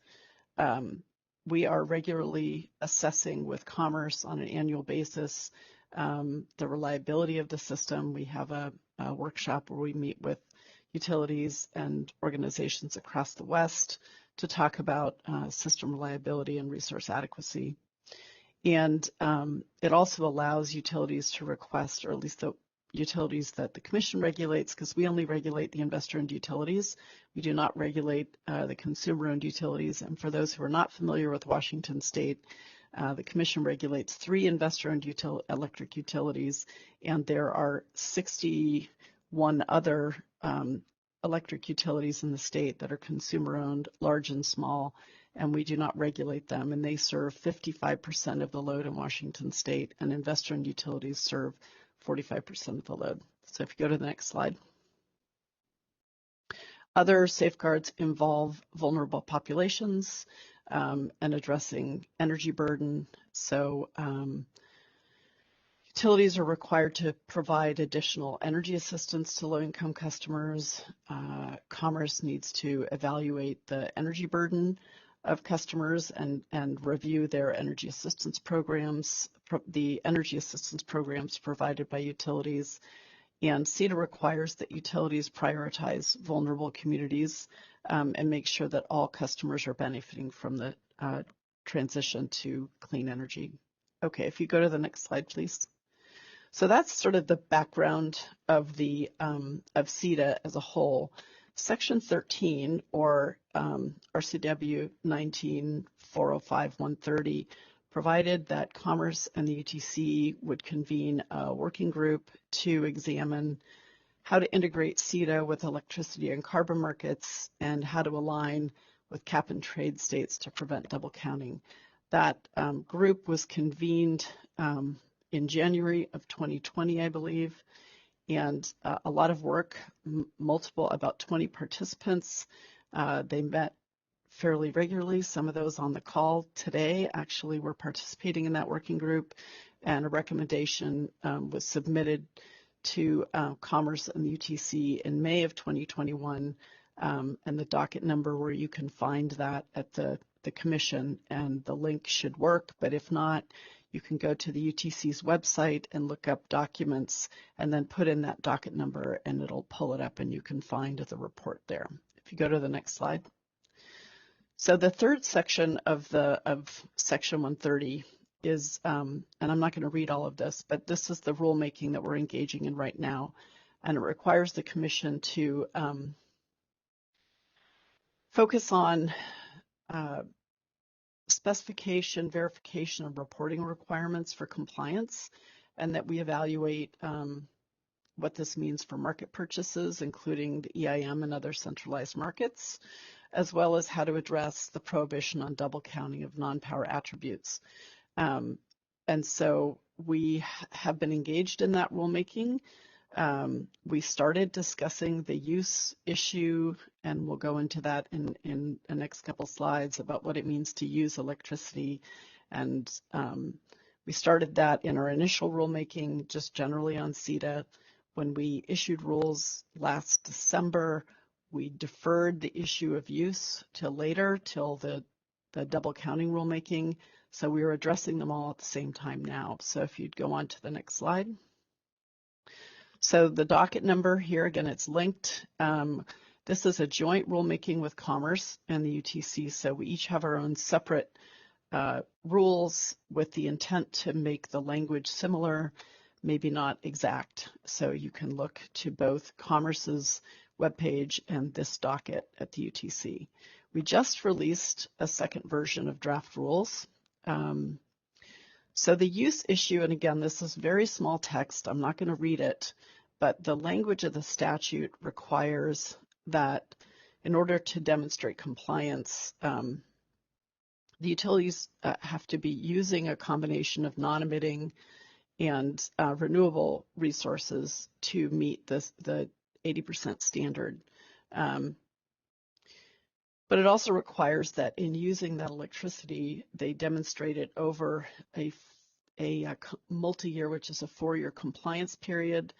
We are regularly assessing with Commerce on an annual basis the reliability of the system. We have a workshop where we meet with utilities and organizations across the West to talk about system reliability and resource adequacy. And it also allows utilities to request, or at least the utilities that the Commission regulates, because we only regulate the investor-owned utilities. We do not regulate the consumer-owned utilities. And for those who are not familiar with Washington State, the Commission regulates 3 investor-owned electric utilities, and there are 61 other electric utilities in the state that are consumer-owned, large and small, and we do not regulate them. And they serve 55% of the load in Washington State, and investor-owned utilities serve 45% of the load. So if you go to the next slide. Other safeguards involve vulnerable populations and addressing energy burden. So utilities are required to provide additional energy assistance to low-income customers. Commerce needs to evaluate the energy burden of customers and review their energy assistance programs, the energy assistance programs provided by utilities. And Ceta requires that utilities prioritize vulnerable communities and make sure that all customers are benefiting from the transition to clean energy. Okay, if you go to the next slide, please. So that's sort of the background of the of Ceta as a whole. Section 13, or RCW 19-405-130 provided that Commerce and the UTC would convene a working group to examine how to integrate Ceta with electricity and carbon markets and how to align with cap and trade states to prevent double counting. That group was convened in January of 2020, I believe, and a lot of work, about 20 participants. They met fairly regularly. Some of those on the call today actually were participating in that working group, and a recommendation was submitted to Commerce and the UTC in May of 2021, and the docket number where you can find that at the Commission, and the link should work, but if not, you can go to the UTC's website and look up documents and then put in that docket number and it'll pull it up and you can find the report there. If you go to the next slide. So the third section of Section 130 is, and I'm not going to read all of this, but this is the rulemaking that we're engaging in right now, and it requires the Commission to focus on specification, verification, and reporting requirements for compliance, and that we evaluate what this means for market purchases, including the EIM and other centralized markets, as well as how to address the prohibition on double counting of non-power attributes. And so we have been engaged in that rulemaking. We started discussing the use issue, and we'll go into that in the next couple slides about what it means to use electricity. And we started that in our initial rulemaking, just generally on Ceta. When we issued rules last December, we deferred the issue of use till later, till the double counting rulemaking. So we are addressing them all at the same time now. So if you'd go on to the next slide. So the docket number here, again, it's linked. This is a joint rulemaking with Commerce and the UTC, so we each have our own separate rules with the intent to make the language similar, maybe not exact. So you can look to both Commerce's webpage and this docket at the UTC. We just released a second version of draft rules. So the use issue, and again, this is very small text, I'm not going to read it, but the language of the statute requires that in order to demonstrate compliance, the utilities have to be using a combination of non-emitting and renewable resources to meet the 80% standard. But it also requires that in using that electricity, they demonstrate it over a multi-year, which is a 4-year compliance period,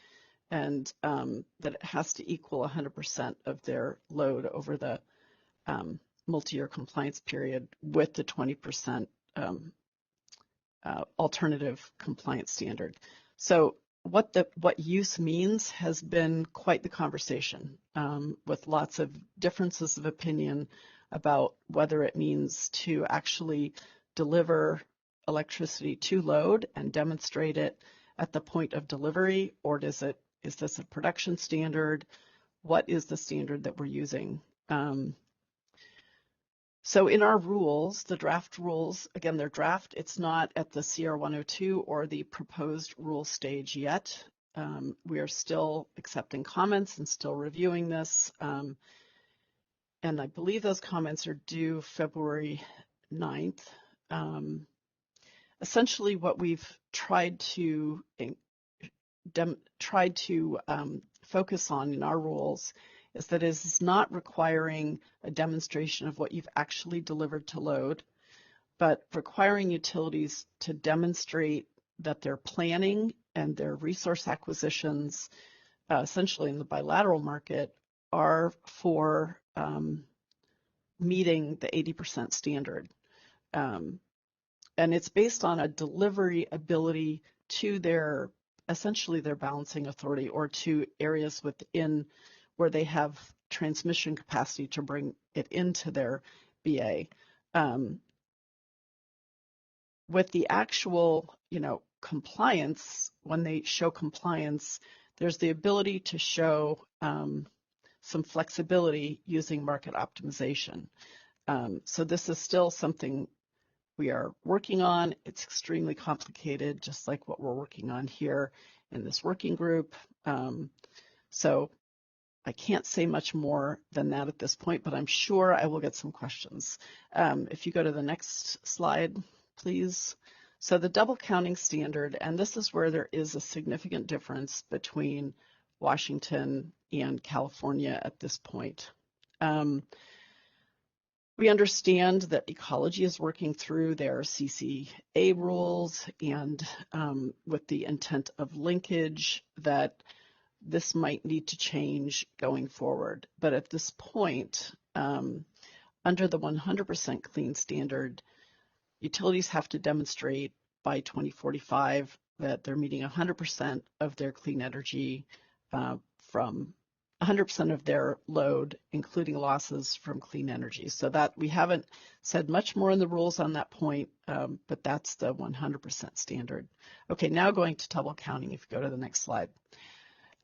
and that it has to equal 100% of their load over the multi-year compliance period with the 20% alternative compliance standard. So what use means has been quite the conversation, with lots of differences of opinion about whether it means to actually deliver electricity to load and demonstrate it at the point of delivery, or is this a production standard? What is the standard that we're using? So in our rules, the draft rules, again, they're draft. It's not at the CR 102 or the proposed rule stage yet. We are still accepting comments and still reviewing this. And I believe those comments are due February 9th. Essentially, what we've tried to focus on in our rules is that it is not requiring a demonstration of what you've actually delivered to load, but requiring utilities to demonstrate that their planning and their resource acquisitions, essentially in the bilateral market, are for meeting the 80% standard. And it's based on a delivery ability to essentially their balancing authority, or to areas within where they have transmission capacity to bring it into their BA. With the actual, compliance, when they show compliance, there's the ability to show some flexibility using market optimization. So this is still something we are working on. It's extremely complicated, just like what we're working on here in this working group. So I can't say much more than that at this point, but I'm sure I will get some questions. If you go to the next slide, please. So the double counting standard, and this is where there is a significant difference between Washington and California at this point. We understand that Ecology is working through their CCA rules and with the intent of linkage that this might need to change going forward. But at this point, under the 100% clean standard, utilities have to demonstrate by 2045 that they're meeting 100% of their clean energy from 100% of their load, including losses from clean energy. So that we haven't said much more in the rules on that point, but that's the 100% standard. Okay, now going to double counting, if you go to the next slide.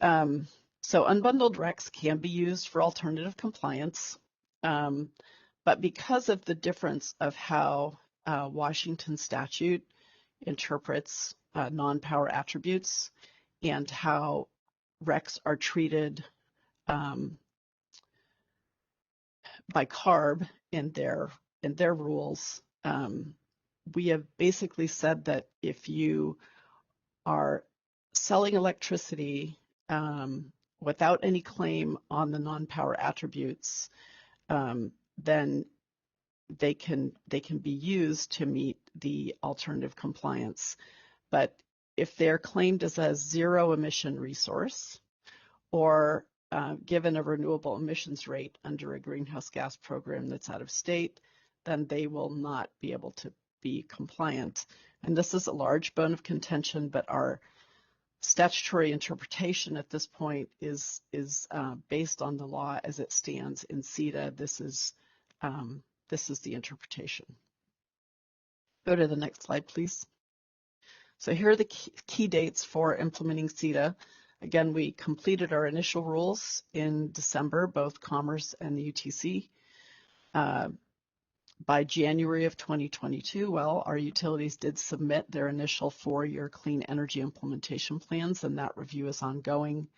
So unbundled RECs can be used for alternative compliance, but because of the difference of how Washington statute interprets non-power attributes and how RECs are treated by CARB in their rules, we have basically said that if you are selling electricity without any claim on the non-power attributes, then they can be used to meet the alternative compliance. But if they're claimed as a zero emission resource or given a renewable emissions rate under a greenhouse gas program that's out of state, then they will not be able to be compliant. And this is a large bone of contention, but our statutory interpretation at this point is based on the law as it stands in Ceta. This is the interpretation. Go to the next slide, please. So here are the key dates for implementing Ceta. Again, we completed our initial rules in December, both Commerce and the UTC. By January of 2022, well, our utilities did submit their initial 4-year clean energy implementation plans, and that review is ongoing.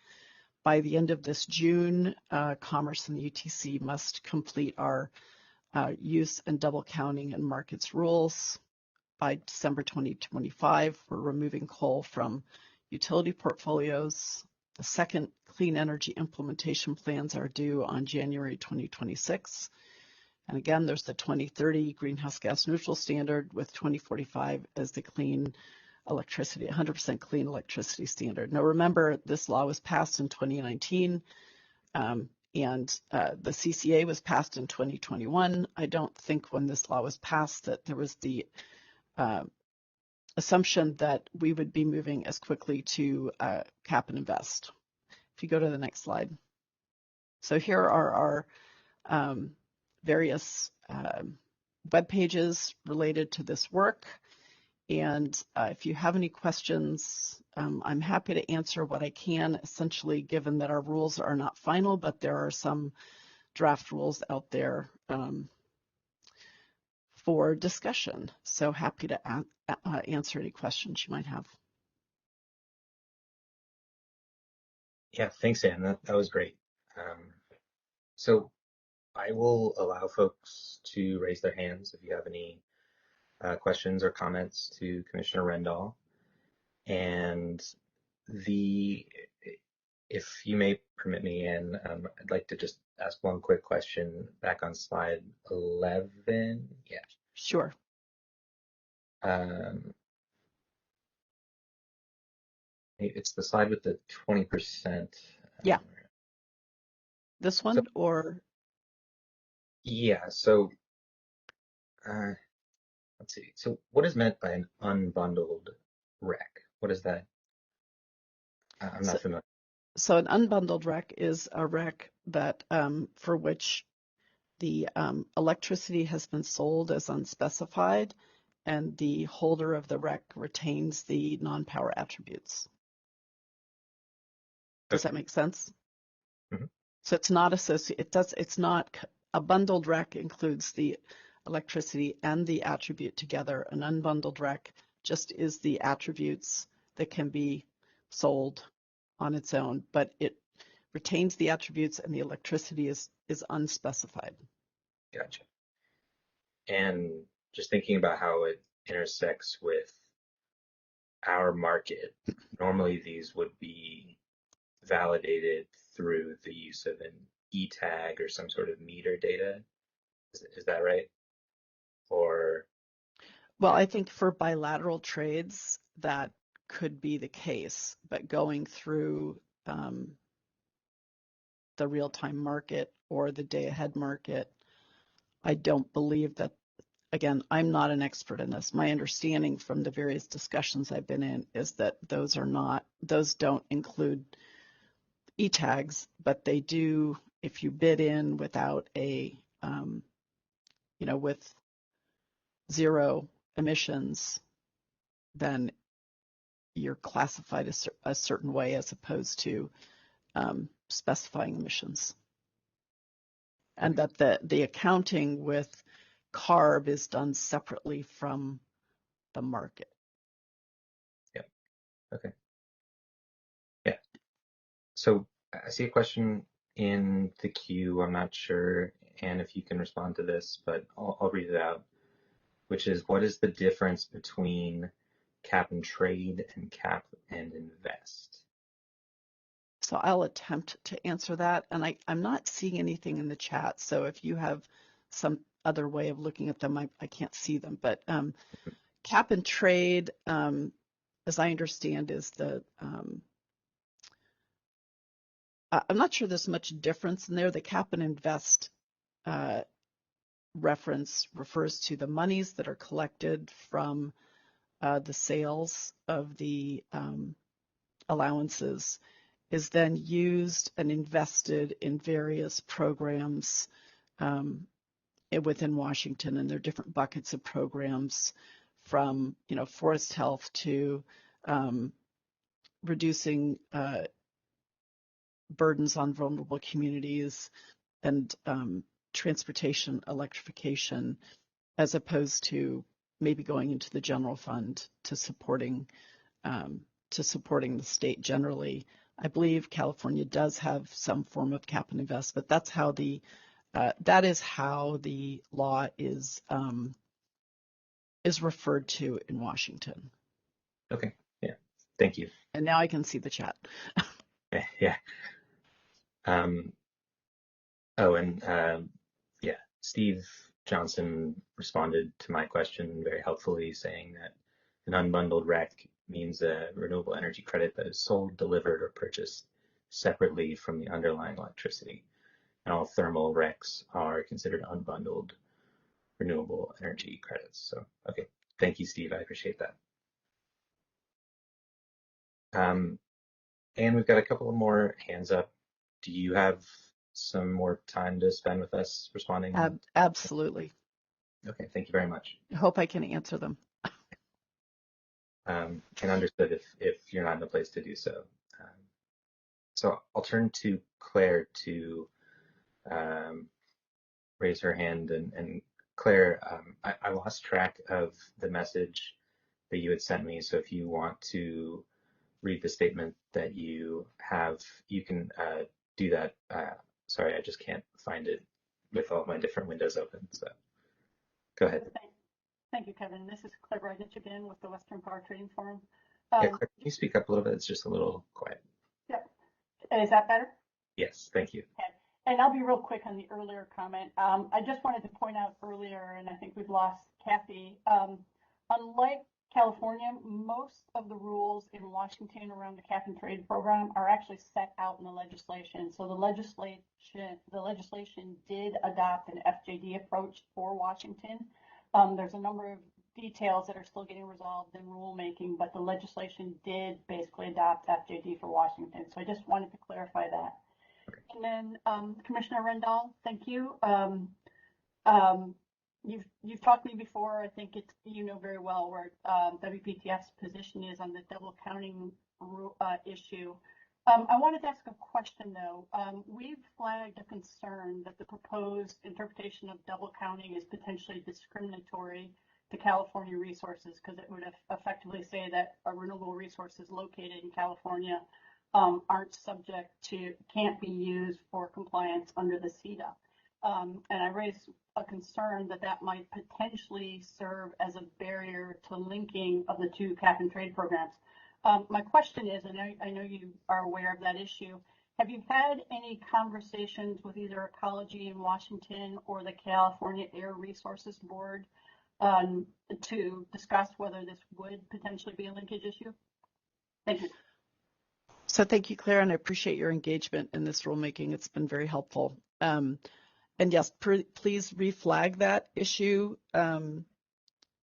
By the end of this June, Commerce and the UTC must complete our use and double counting and markets rules. By December 2025, we're removing coal from utility portfolios. The second clean energy implementation plans are due on January 2026. And again, there's the 2030 greenhouse gas neutral standard with 2045 as the clean electricity, 100% clean electricity standard. Now remember, this law was passed in 2019 and the CCA was passed in 2021. I don't think when this law was passed that there was the assumption that we would be moving as quickly to cap and invest. If you go to the next slide. So here are our various web pages related to this work. And if you have any questions, I'm happy to answer what I can, essentially, given that our rules are not final, but there are some draft rules out there for discussion. So happy to answer any questions you might have. Yeah, thanks, Ann. That was great. So I will allow folks to raise their hands if you have any questions or comments to Commissioner Rendall. And if you may permit me, Ann, I'd like to just ask one quick question back on slide 11. Yeah. Sure. It's the slide with the 20%. Yeah. This one, or? Yeah, so let's see. So what is meant by an unbundled REC? What is that? I'm not familiar. So an unbundled REC is a REC that for which the electricity has been sold as unspecified and the holder of the REC retains the non-power attributes. Does that make sense? Mm-hmm. So it's not associated. It's not a bundled rec includes the electricity and the attribute together. An unbundled rec just is the attributes that can be sold on its own, but it retains the attributes and the electricity is unspecified. Gotcha. And just thinking about how it intersects with our market, normally these would be validated through the use of an e-tag or some sort of meter data. Is that right? Or Well, I think for bilateral trades, that could be the case, but going through the real-time market or the day-ahead market, I don't believe that. Again, I'm not an expert in this. My understanding from the various discussions I've been in is that those don't include e-tags, but they do, if you bid in without a, with zero emissions, then you're classified a certain way as opposed to specifying emissions. And that the accounting with CARB is done separately from the market. yeah, okay, yeah. So I see a question in the queue. I'm not sure, Anne, if you can respond to this, but I'll read it out, which is, what is the difference between cap and trade and cap and invest? So I'll attempt to answer that. And I'm not seeing anything in the chat. So if you have some other way of looking at them, I can't see them. But cap and trade, as I understand, is I'm not sure there's much difference in there. The cap and invest reference refers to the monies that are collected from the sales of the allowances is then used and invested in various programs within Washington, and there are different buckets of programs from, forest health to reducing burdens on vulnerable communities and transportation electrification, as opposed to maybe going into the general fund to supporting the state generally. I believe California does have some form of cap and invest, but that is how the law is referred to in Washington. Okay, yeah, thank you. And now I can see the chat. Yeah. Yeah, Steve Johnson responded to my question very helpfully, saying that an unbundled REC means a renewable energy credit that is sold, delivered, or purchased separately from the underlying electricity. And all thermal RECs are considered unbundled renewable energy credits. So, okay, thank you, Steve. I appreciate that. And we've got a couple more hands up. Do you have some more time to spend with us responding? Absolutely. Okay, thank you very much. I hope I can answer them. And understood if you're not in a place to do so. So I'll turn to Claire to raise her hand. And Claire, I lost track of the message that you had sent me. So if you want to read the statement that you have, you can do that. Sorry, I just can't find it with all my different windows open. So go ahead. Thank you, Kevin. This is Claire Bridnich again with the Western Power Trading Forum. Yeah, Claire, can you speak up a little bit? It's just a little quiet. Yep. Is that better? Yes, thank you. Okay. And I'll be real quick on the earlier comment. I just wanted to point out earlier, and I think we've lost Kathy, unlike California, most of the rules in Washington around the cap and trade program are actually set out in the legislation. So the legislation did adopt an FJD approach for Washington. There's a number of details that are still getting resolved in rulemaking, but the legislation did basically adopt FJD for Washington. So I just wanted to clarify that. Okay. And then Commissioner Rendall, thank you. You've talked to me before. I think you know very well where WPTF's position is on the double counting issue. I wanted to ask a question though. We've flagged a concern that the proposed interpretation of double counting is potentially discriminatory to California resources because it would effectively say that renewable resources located in California aren't subject to, can't be used for compliance under the Ceta. And I raised a concern that that might potentially serve as a barrier to linking of the two cap and trade programs. My question is, and I know you are aware of that issue, have you had any conversations with either Ecology in Washington or the California Air Resources Board to discuss whether this would potentially be a linkage issue? Thank you. So thank you, Claire, and I appreciate your engagement in this rulemaking. It's been very helpful. And yes, please reflag that issue.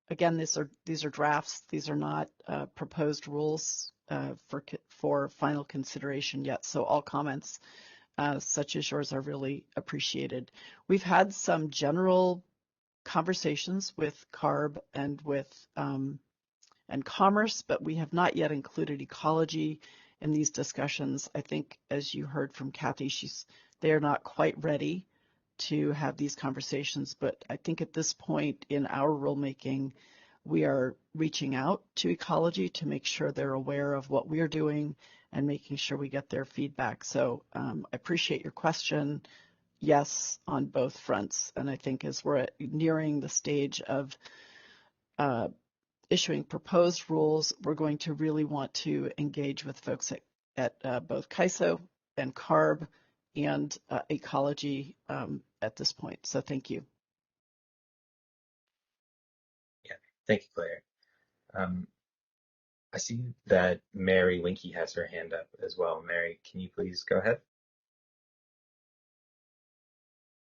Again, these are drafts. These are not proposed rules for final consideration yet. So all comments such as yours are really appreciated. We've had some general conversations with CARB and with and Commerce, but we have not yet included ecology in these discussions. I think, as you heard from Kathy, they are not quite ready to have these conversations, but I think at this point in our rulemaking, we are reaching out to ecology to make sure they're aware of what we're doing and making sure we get their feedback. So I appreciate your question. Yes, on both fronts. And I think as we're nearing the stage of issuing proposed rules, we're going to really want to engage with folks at both CAISO and CARB and ecology at this point. So thank you. Yeah, thank you, Claire. I see that Mary Linky has her hand up as well. Mary, can you please go ahead?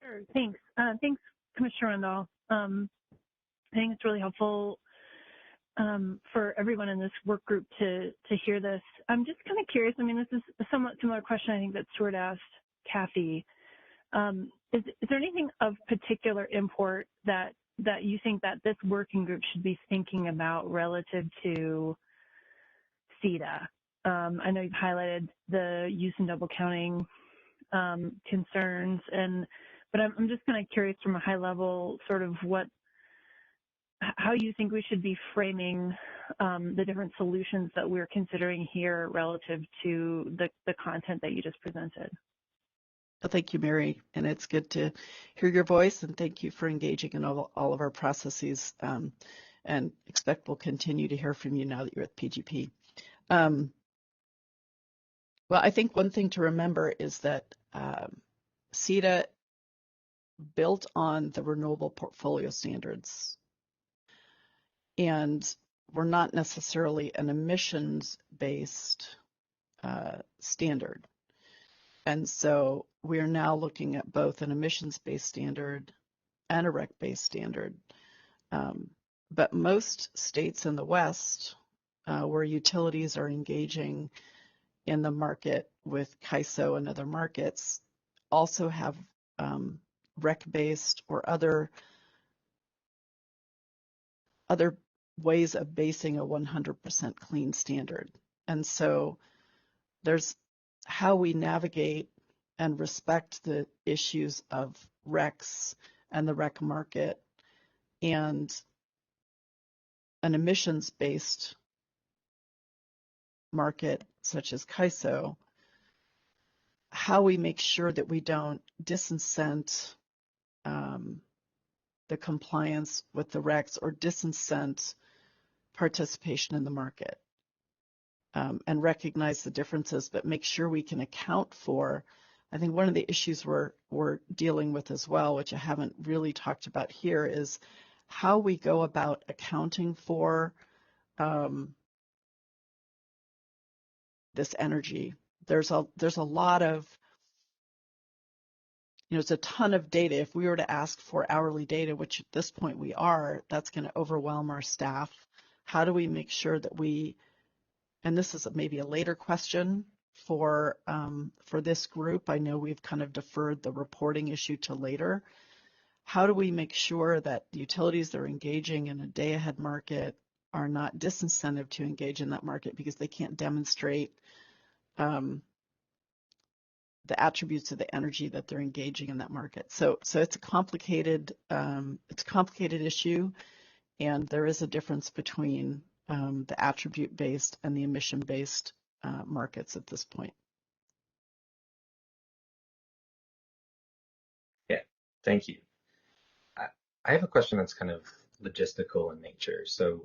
Sure, thanks. Thanks, Commissioner Randall. I think it's really helpful for everyone in this work group to hear this. I'm just kind of curious. I mean, this is a somewhat similar question I think that Stuart asked Kathy. Is there anything of particular import that you think that this working group should be thinking about relative to Ceta? I know you've highlighted the use and double counting concerns, but I'm just kind of curious from a high level, sort of how you think we should be framing the different solutions that we're considering here relative to the content that you just presented. Well, thank you, Mary, and it's good to hear your voice, and thank you for engaging in all of our processes, and expect we'll continue to hear from you now that you're at PGP. Well, I think one thing to remember is that Ceta built on the renewable portfolio standards, and we're not necessarily an emissions-based standard. And so we are now looking at both an emissions-based standard and a REC-based standard. But most states in the West, where utilities are engaging in the market with CAISO and other markets, also have REC-based or other ways of basing a 100% clean standard. And so there's how we navigate and respect the issues of RECs and the REC market and an emissions-based market such as CAISO, how we make sure that we don't disincent the compliance with the RECs or disincent participation in the market, and recognize the differences, but make sure we can account for. I think one of the issues we're dealing with as well, which I haven't really talked about here, is how we go about accounting for this energy. There's a lot of, it's a ton of data. If we were to ask for hourly data, which at this point we are, that's going to overwhelm our staff. How do we make sure that and this is maybe a later question for this group. I know we've kind of deferred the reporting issue to later. How do we make sure that the utilities that are engaging in a day-ahead market are not disincentivized to engage in that market because they can't demonstrate the attributes of the energy that they're engaging in that market. So it's a complicated issue, and there is a difference between the attribute-based and the emission-based markets at this point. Yeah, thank you. I have a question that's kind of logistical in nature. So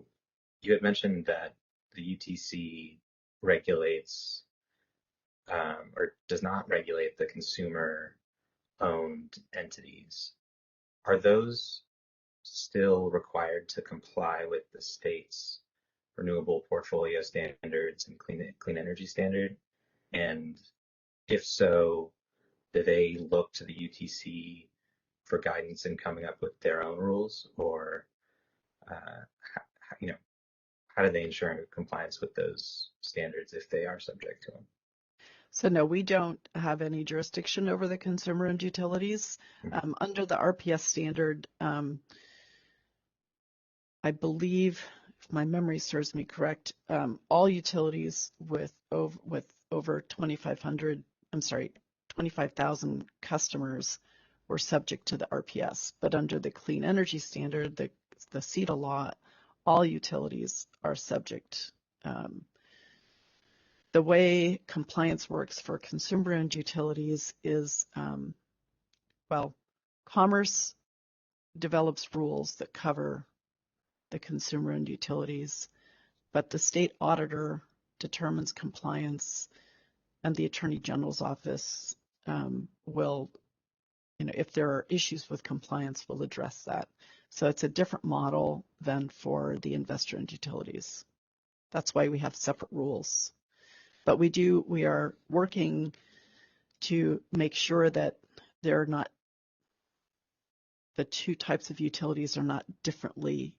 you had mentioned that the UTC regulates or does not regulate the consumer-owned entities. Are those still required to comply with the state's renewable portfolio standards and clean energy standard? And if so, do they look to the UTC for guidance in coming up with their own rules, or how do they ensure compliance with those standards if they are subject to them? So no, we don't have any jurisdiction over the consumer-owned utilities. Under the RPS standard, I believe, if my memory serves me correct, all utilities with over 25,000 customers were subject to the RPS. But under the clean energy standard, the Ceta law, all utilities are subject. The way compliance works for consumer-owned utilities is, Commerce develops rules that cover the consumer-owned utilities, but the state auditor determines compliance, and the Attorney General's office will, if there are issues with compliance, will address that. So it's a different model than for the investor-owned utilities. That's why we have separate rules. But we are working to make sure that they're not, the two types of utilities are not differently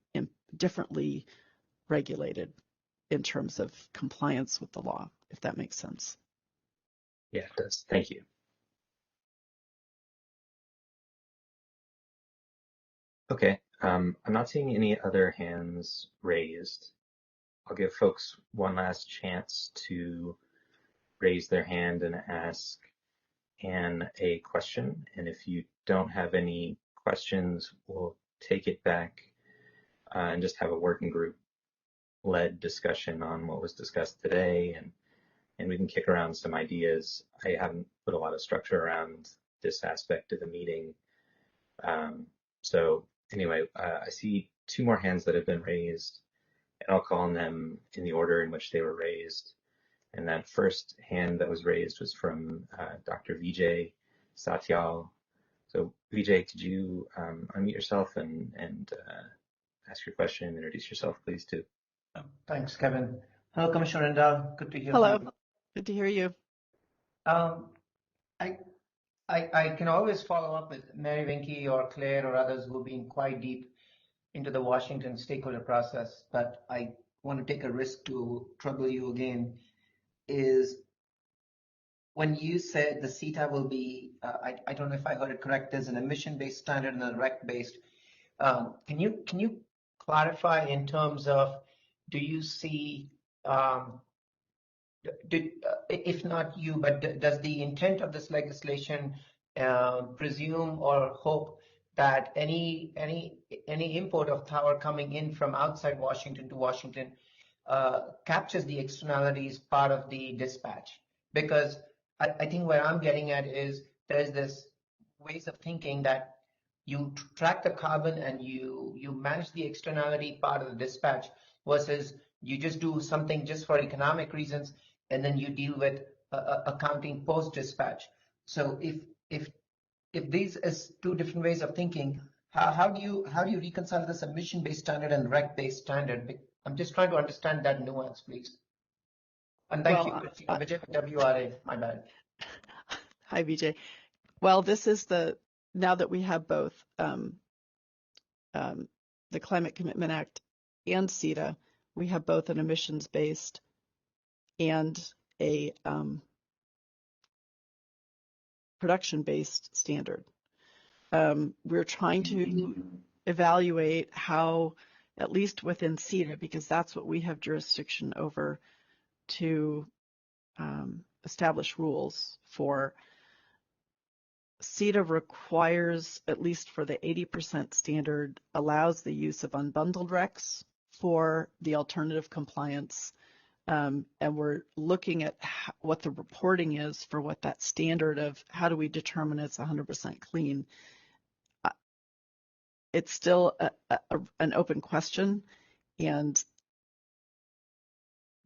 regulated in terms of compliance with the law, if that makes sense. Yeah, it does. Thank you. Okay, I'm not seeing any other hands raised. I'll give folks one last chance to raise their hand and ask Anne a question. And if you don't have any questions, we'll take it back and just have a working group led discussion on what was discussed today, and we can kick around some ideas. I haven't put a lot of structure around this aspect of the meeting. So anyway, I see two more hands that have been raised, and I'll call on them in the order in which they were raised. And that first hand that was raised was from Dr. Vijay Satyal. So Vijay, could you unmute yourself and ask your question and introduce yourself, please, too? Thanks, Kevin. Hello, Commissioner Rindal. Good to hear Hello. from you. Good to hear you. I can always follow up with Mary Winky or Claire or others who've been quite deep into the Washington stakeholder process, but I want to take a risk to trouble you again. Is when you said the Ceta will be, I don't know if I heard it correct, there's an emission-based standard and a REC-based. Can you clarify in terms of, do you see, if not you, but does the intent of this legislation presume or hope that any import of power coming in from outside Washington to Washington captures the externalities part of the dispatch? Because I think where I'm getting at is there's this ways of thinking that you track the carbon and you manage the externality part of the dispatch versus you just do something just for economic reasons and then you deal with accounting post dispatch. So if these is two different ways of thinking, how do you reconcile this emission-based standard and REC-based standard? I'm just trying to understand that nuance, please. And thank you, Vijay, WRA, my bad. Hi, Vijay. Well, this is now that we have both the Climate Commitment Act and Ceta, we have both an emissions-based and a production-based standard. We're trying to evaluate how, at least within Ceta, because that's what we have jurisdiction over, to establish rules for Ceta requires, at least for the 80% standard, allows the use of unbundled RECs for the alternative compliance. And we're looking at what the reporting is for what that standard of how do we determine it's 100% clean. It's still an open question, and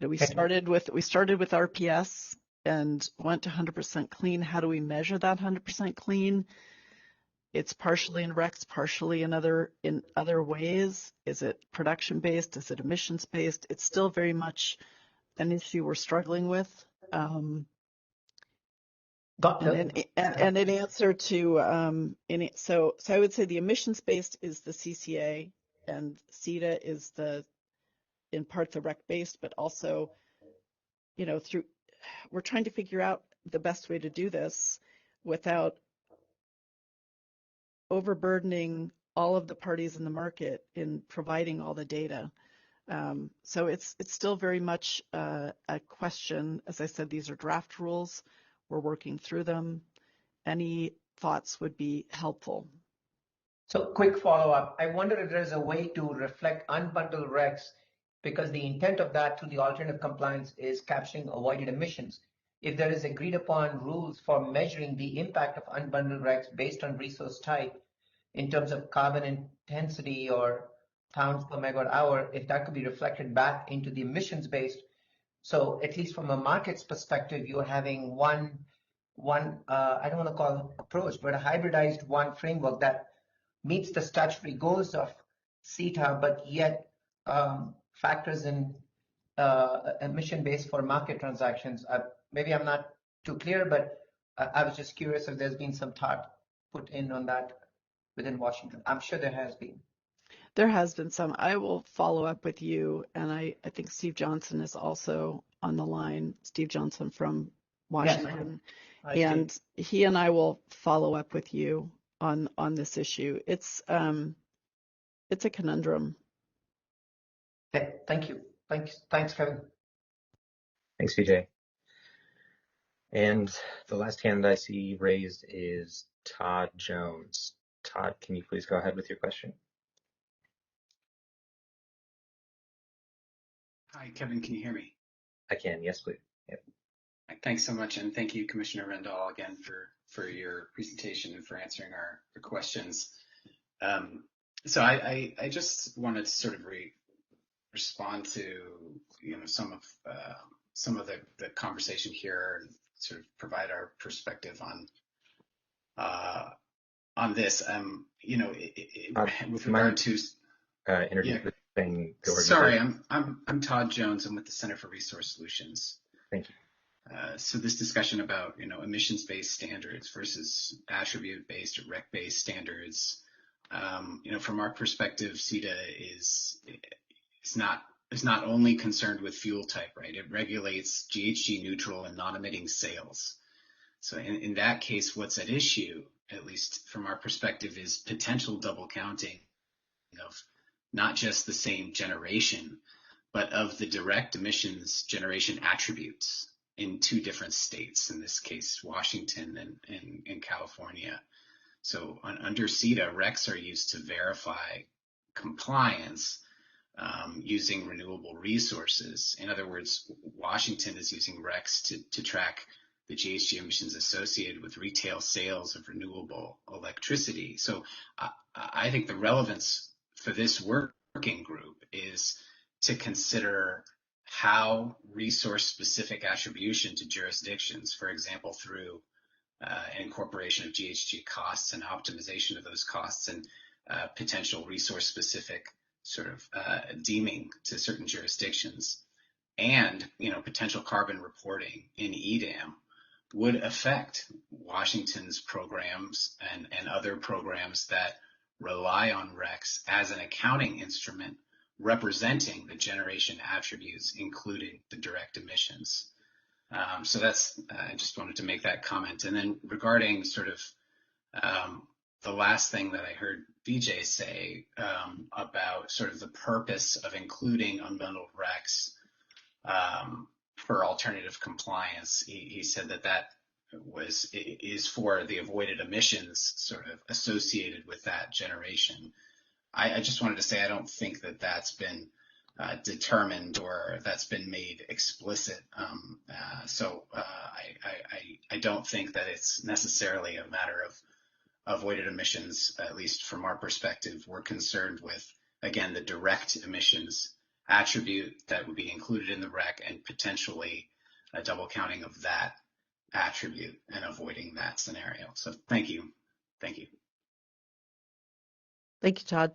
we started with RPS and went to 100% clean. How do we measure that 100% clean? It's partially in RECs, partially in other ways. Is it production based? Is it emissions based? It's still very much an issue we're struggling with. And in answer to so I would say the emissions based is the CCA, and Ceta is in part the REC based, but also we're trying to figure out the best way to do this without overburdening all of the parties in the market in providing all the data. So it's still very much a question. As I said, these are draft rules. We're working through them. Any thoughts would be helpful. So quick follow-up. I wonder if there's a way to reflect unbundled RECs, because the intent of that through the alternative compliance is capturing avoided emissions. If there is agreed upon rules for measuring the impact of unbundled RECs based on resource type in terms of carbon intensity or pounds per megawatt hour, if that could be reflected back into the emissions based. So at least from a market's perspective, you're having one I don't want to call it approach, but a hybridized one framework that meets the statutory goals of Ceta, but yet factors in emission based for market transactions. Maybe I'm not too clear, but I was just curious if there's been some thought put in on that within Washington. I'm sure there has been. There has been some. I will follow up with you, and I think Steve Johnson is also on the line. Steve Johnson from Washington, yes, and he and I will follow up with you on this issue. It's a conundrum. Okay, thank you. Thanks, Kevin. Thanks, Vijay. And the last hand I see raised is Todd Jones. Todd, can you please go ahead with your question? Hi, Kevin, can you hear me? I can, yes, please. Yep. Thanks so much, and thank you, Commissioner Rendall, again for your presentation and for answering our questions. So I just wanted to sort of respond to some of the conversation here and sort of provide our perspective on this. With regard to sorry, I'm Todd Jones. I'm with the Center for Resource Solutions. Thank you. So this discussion about emissions-based standards versus attribute-based or REC-based standards, from our perspective, Ceta is not only concerned with fuel type, right? It regulates GHG neutral and non-emitting sales. So in that case, what's at issue, at least from our perspective, is potential double counting of not just the same generation, but of the direct emissions generation attributes in two different states, in this case, Washington and California. So under Ceta, RECs are used to verify compliance using renewable resources. In other words, Washington is using RECs to track the GHG emissions associated with retail sales of renewable electricity. So I think the relevance for this working group is to consider how resource-specific attribution to jurisdictions, for example, through incorporation of GHG costs and optimization of those costs and potential resource-specific sort of deeming to certain jurisdictions, and potential carbon reporting in EDAM would affect Washington's programs and other programs that rely on RECs as an accounting instrument representing the generation attributes, including the direct emissions. So that's, I just wanted to make that comment. And then regarding sort of the last thing that I heard Vijay say about sort of the purpose of including unbundled RECs for alternative compliance, he said that is for the avoided emissions sort of associated with that generation. I just wanted to say I don't think that that's been determined or that's been made explicit. I don't think that it's necessarily a matter of avoided emissions, at least from our perspective. We're concerned with, again, the direct emissions attribute that would be included in the REC and potentially a double counting of that attribute and avoiding that scenario. So thank you. Thank you. Thank you, Todd.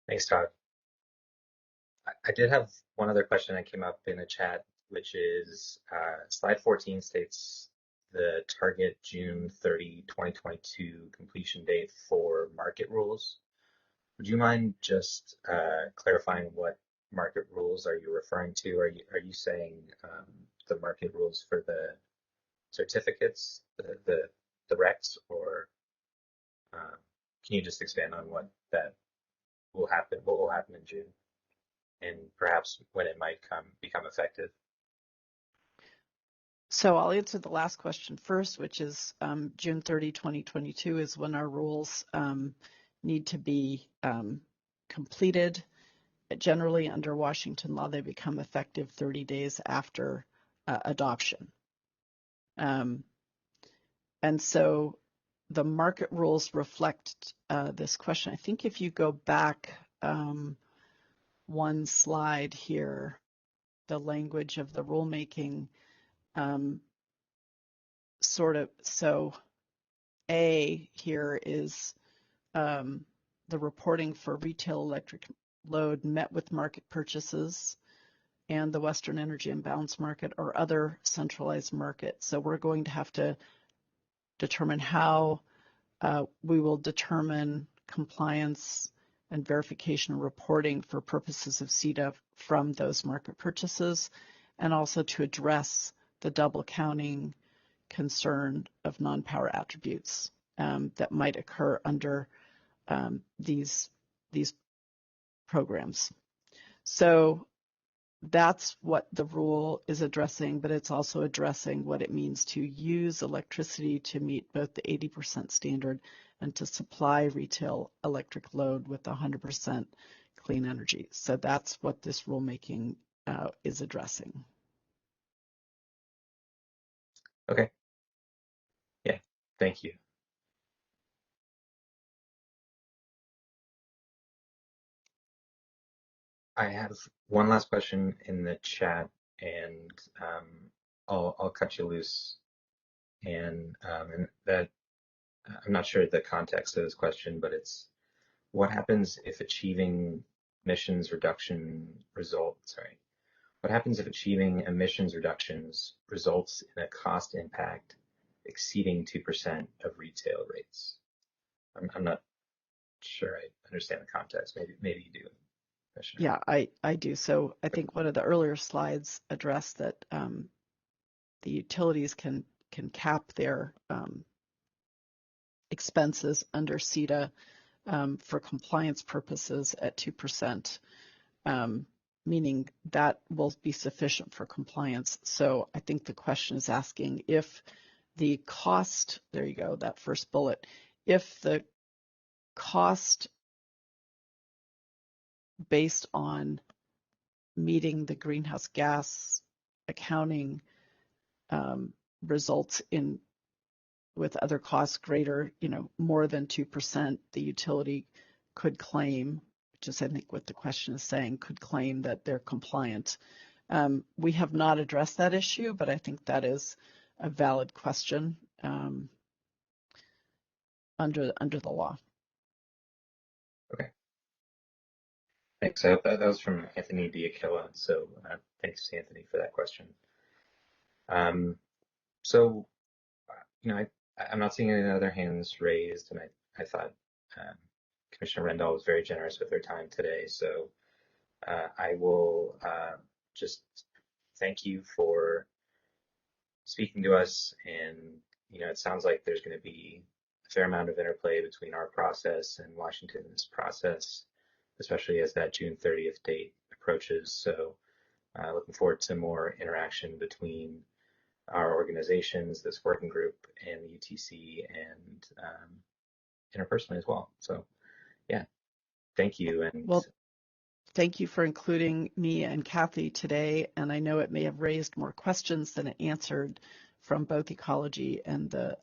Thanks, Todd. I did have one other question that came up in the chat, which is slide 14 states the target June 30, 2022 completion date for market rules. Would you mind just clarifying what market rules are you referring to? Are you saying the market rules for the certificates, the RECs, or can you just expand on what that will happen? What will happen in June, and perhaps when it might become effective? So I'll answer the last question first, which is June 30, 2022 is when our rules need to be completed. Generally, under Washington law, they become effective 30 days after adoption. And so the market rules reflect this question. I think if you go back one slide here, the language of the rulemaking so A here is the reporting for retail electric load met with market purchases and the Western Energy Imbalance Market or other centralized market. So we're going to have to determine how we will determine compliance and verification reporting for purposes of Ceta from those market purchases, and also to address the double counting concern of non-power attributes that might occur under these programs. So that's what the rule is addressing, but it's also addressing what it means to use electricity to meet both the 80% standard and to supply retail electric load with 100% clean energy. So that's what this rulemaking is addressing. Okay. Yeah, thank you. I have one last question in the chat, and I'll cut you loose. And that I'm not sure the context of this question, but it's what happens if achieving emissions reductions results in a cost impact exceeding 2% of retail rates? I'm not sure I understand the context. Maybe you do. Yeah, I do. So I think one of the earlier slides addressed that the utilities can cap their expenses under Ceta for compliance purposes at 2%, meaning that will be sufficient for compliance. So I think the question is asking if the cost, there you go, that first bullet, if the cost based on meeting the greenhouse gas accounting results in with other costs greater, more than 2%, the utility could claim, which is I think what the question is saying, could claim that they're compliant. We have not addressed that issue, but I think that is a valid question under the law. Okay. Thanks. That was from Anthony Diakilla. So thanks, Anthony, for that question. I'm not seeing any other hands raised, and I thought Commissioner Rendell was very generous with her time today. So I will just thank you for speaking to us. And, it sounds like there's going to be a fair amount of interplay between our process and Washington's process, especially as that June 30th date approaches. So Looking forward to more interaction between our organizations, this working group, and the UTC, and interpersonally as well. So, yeah, thank you. And well, thank you for including me and Kathy today. And I know it may have raised more questions than it answered from both ecology and the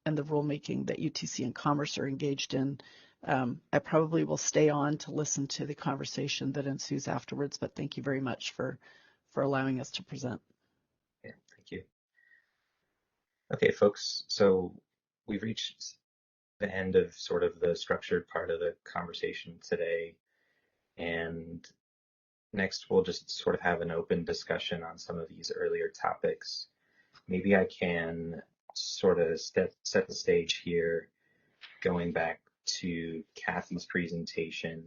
rulemaking that UTC and Commerce are engaged in. I probably will stay on to listen to the conversation that ensues afterwards, but thank you very much for allowing us to present. Yeah, thank you. Okay, folks, so we've reached the end of sort of the structured part of the conversation today. And next, we'll just sort of have an open discussion on some of these earlier topics. Maybe I can sort of set the stage here, going back to Kathy's presentation.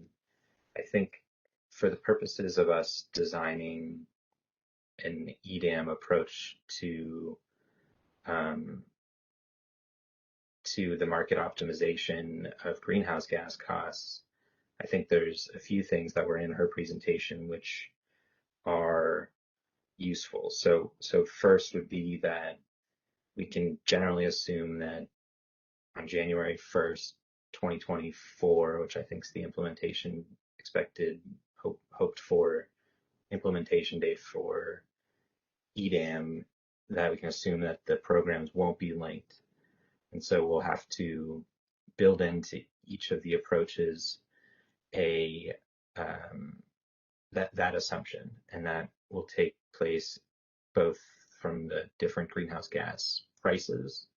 I think for the purposes of us designing an EDAM approach to the market optimization of greenhouse gas costs, I think there's a few things that were in her presentation which are useful. So first would be that we can generally assume that on January 1st, 2024, which I think is the implementation expected, hoped for implementation date for EDAM, that we can assume that the programs won't be linked. And so we'll have to build into each of the approaches that assumption, and that will take place both from the different greenhouse gas prices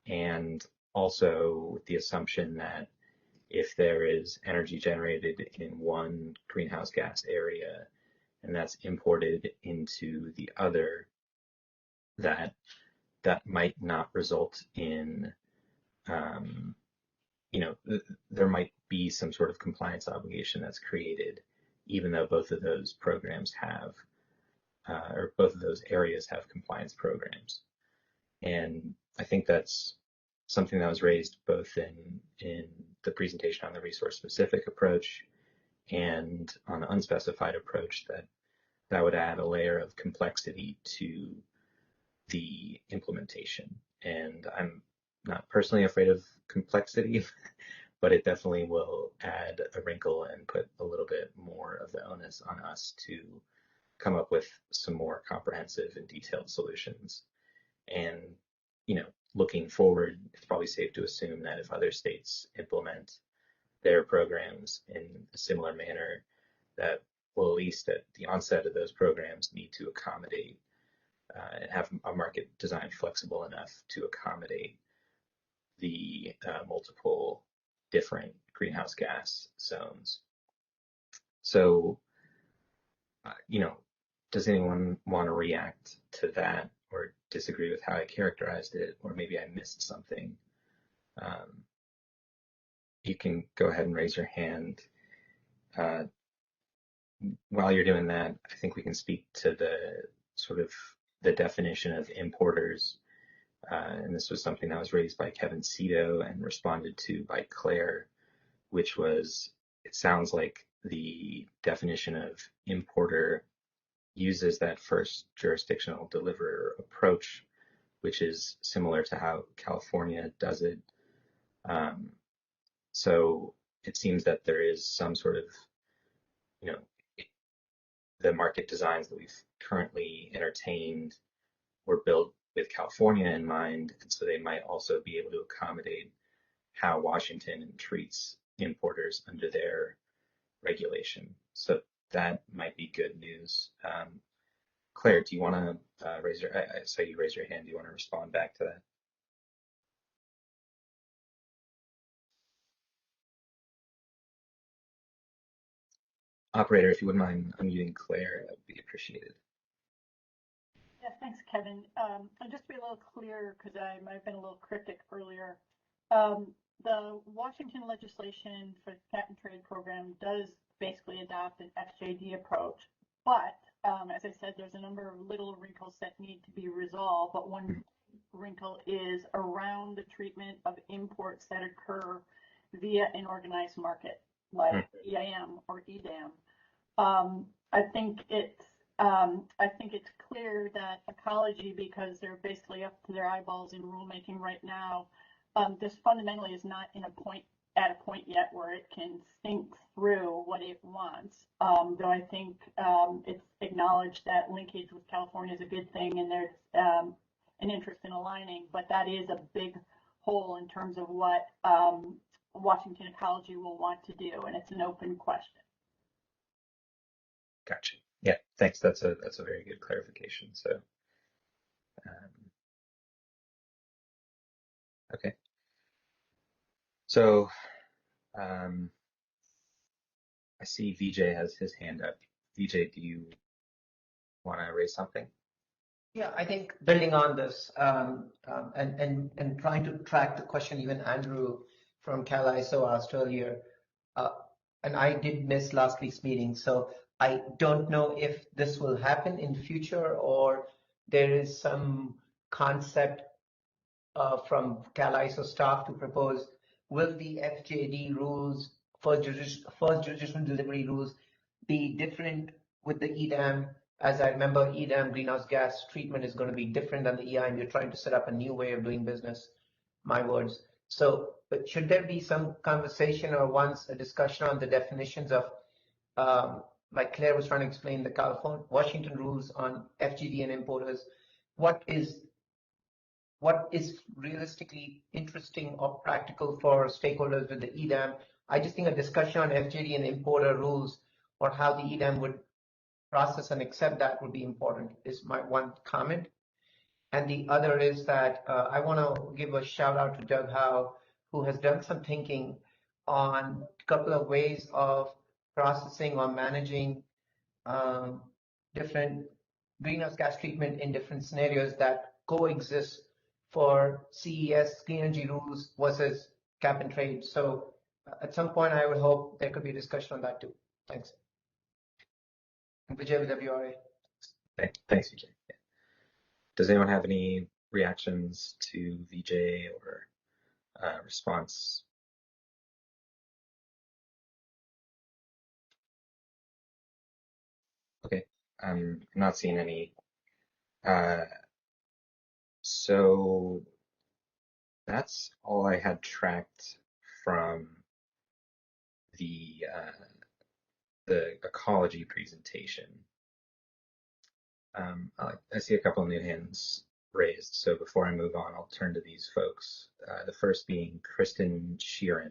and also with the assumption that if there is energy generated in one greenhouse gas area and that's imported into the other, that might not result in there might be some sort of compliance obligation that's created, even though both of those programs have, or both of those areas have compliance programs. And I think that's something that was raised both in the presentation on the resource-specific approach and on the unspecified approach, that would add a layer of complexity to the implementation. And I'm not personally afraid of complexity, but it definitely will add a wrinkle and put a little bit more of the onus on us to come up with some more comprehensive and detailed solutions. And, looking forward, it's probably safe to assume that if other states implement their programs in a similar manner, that will, at least at the onset of those programs, need to accommodate and have a market design flexible enough to accommodate the multiple different greenhouse gas zones. So, does anyone want to react to that or disagree with how I characterized it, or maybe I missed something? You can go ahead and raise your hand. While you're doing that, I think we can speak to the definition of importers. And this was something that was raised by Kevin Ceta and responded to by Claire, which was, it sounds like the definition of importer uses that first jurisdictional deliverer approach, which is similar to how California does it. So it seems that there is some sort of, the market designs that we've currently entertained were built with California in mind, and so they might also be able to accommodate how Washington treats importers under their regulation. So that might be good news. Claire, do you want to raise your? I saw you raise your hand. Do you want to respond back to that? Operator, if you wouldn't mind unmuting Claire, that would be appreciated. Yeah, thanks, Kevin. And just to be a little clear, because I might have been a little cryptic earlier, the Washington legislation for the cap and trade program does basically adopt an XJD approach, but as I said, there's a number of little wrinkles that need to be resolved, but one wrinkle is around the treatment of imports that occur via an organized market, like EIM or EDAM. I think it's clear that ecology, because they're basically up to their eyeballs in rulemaking right now, this fundamentally is not at a point yet where it can think through what it wants. Though I think it's acknowledged that linkage with California is a good thing, and there's an interest in aligning, but that is a big hole in terms of what Washington Ecology will want to do, and it's an open question. Gotcha. Yeah, thanks. That's a very good clarification. So, okay. So, I see VJ has his hand up. VJ, do you want to raise something? Yeah, I think building on this and trying to track the question even Andrew from CalISO asked earlier, and I did miss last week's meeting, so I don't know if this will happen in the future or there is some concept from CalISO staff to propose, will the FJD rules, first jurisdiction delivery rules, be different with the EDAM? As I remember, EDAM greenhouse gas treatment is going to be different than the EI, and you're trying to set up a new way of doing business, my words. So, but should there be some conversation or once a discussion on the definitions of, like Claire was trying to explain, the Washington rules on FGD and importers, what is realistically interesting or practical for stakeholders with the EDAM? I just think a discussion on FGD and importer rules or how the EDAM would process and accept that would be important, is my one comment. And the other is that I want to give a shout out to Doug Howe, who has done some thinking on a couple of ways of processing or managing different greenhouse gas treatment in different scenarios that coexist for CES clean energy rules versus cap and trade. So at some point, I would hope there could be a discussion on that too. Thanks. And Vijay with WRA. Thanks, VJ. Yeah. Does anyone have any reactions to VJ or response? Okay, I'm not seeing any. So that's all I had tracked from the ecology presentation. I see a couple of new hands raised, so before I move on, I'll turn to these folks. The first being Kristen Sheeran.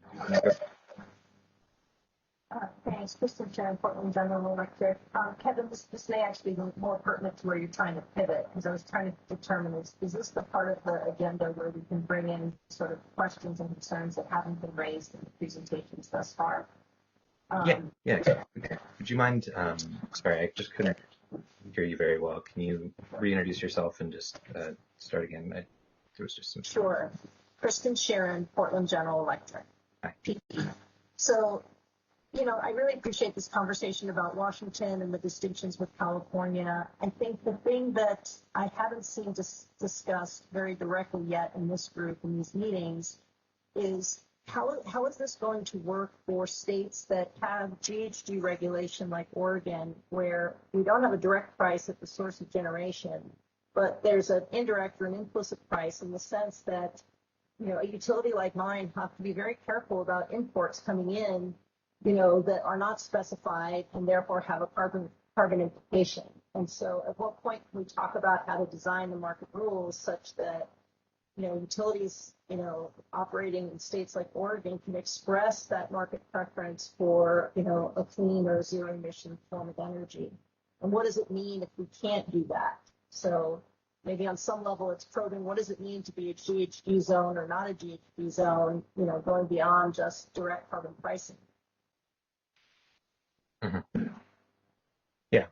Thanks, Kristen Sheeran, Portland General Electric. Kevin, this may actually be more pertinent to where you're trying to pivot, because I was trying to determine, is this the part of the agenda where we can bring in sort of questions and concerns that haven't been raised in the presentations thus far? Yeah, exactly. Would you mind, sorry, I just couldn't hear you very well. Can you reintroduce yourself and just start again? There was just some. Sure. Kristen Sheeran, Portland General Electric. Hi. So, you know, I really appreciate this conversation about Washington and the distinctions with California. I think the thing that I haven't seen discussed very directly yet in this group, in these meetings, is how is this going to work for states that have GHG regulation like Oregon, where we don't have a direct price at the source of generation, but there's an indirect or an implicit price in the sense that, you know, a utility like mine have to be very careful about imports coming in, you know, that are not specified and therefore have a carbon implication. And so at what point can we talk about how to design the market rules such that, you know, utilities, you know, operating in states like Oregon can express that market preference for, you know, a clean or zero emission form of energy? And what does it mean if we can't do that? So maybe on some level it's probing what does it mean to be a GHG zone or not a GHG zone, you know, going beyond just direct carbon pricing. Mm-hmm. Yeah,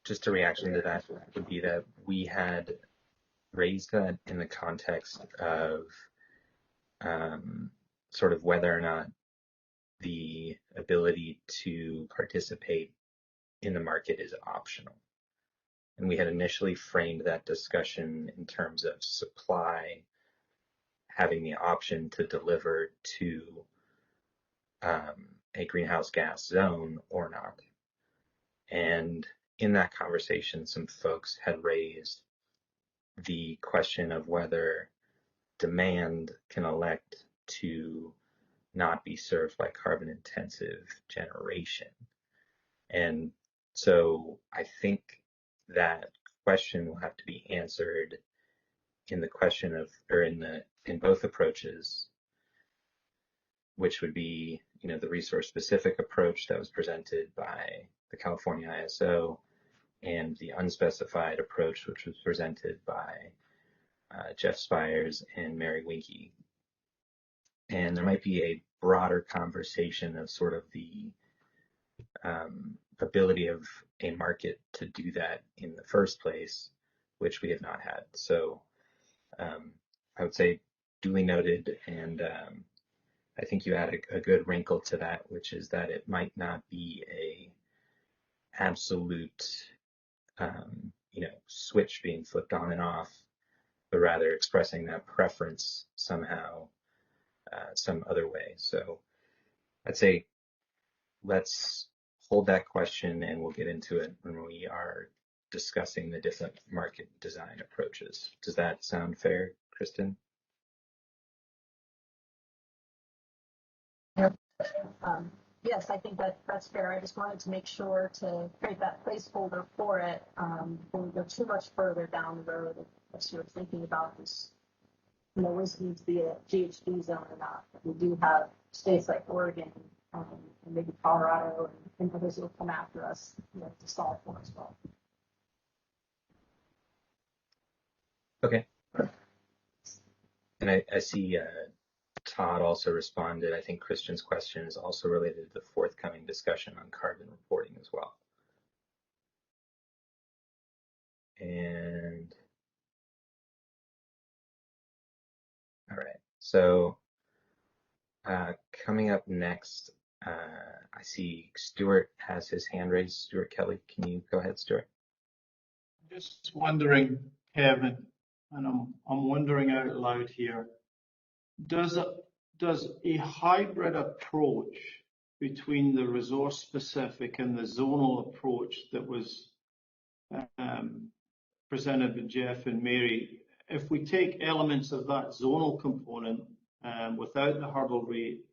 just a reaction to that would be that we had raised that in the context of sort of whether or not the ability to participate in the market is optional. And we had initially framed that discussion in terms of supply having the option to deliver to a greenhouse gas zone or not. And in that conversation, some folks had raised the question of whether demand can elect to not be served by carbon intensive generation. And so I think that question will have to be answered in the question of, or in both approaches, which would be, the resource specific approach that was presented by the California ISO and the unspecified approach, which was presented by Jeff Spires and Mary Winke. And there might be a broader conversation of sort of the ability of a market to do that in the first place, which we have not had. So I would say duly noted, and I think you add a good wrinkle to that, which is that it might not be a absolute switch being flipped on and off, but rather expressing that preference somehow some other way. So I'd say let's hold that question and we'll get into it when we are discussing the different market design approaches. Does that sound fair, Kristen? Yes, I think that's fair. I just wanted to make sure to create that placeholder for it when we go too much further down the road if you're thinking about this, was it needs to be a GHG zone or not. We do have states like Oregon and maybe Colorado and others will come after us to solve for as well. Okay. And I see Todd also responded. I think Christian's question is also related to the forthcoming discussion on carbon reporting as well. And all right, so coming up next, I see Stuart has his hand raised. Stuart Kelly, can you go ahead, Stuart? Just wondering, Kevin, and I'm wondering out loud here, does a hybrid approach between the resource specific and the zonal approach that was presented by Jeff and Mary, if we take elements of that zonal component without the hurdle rate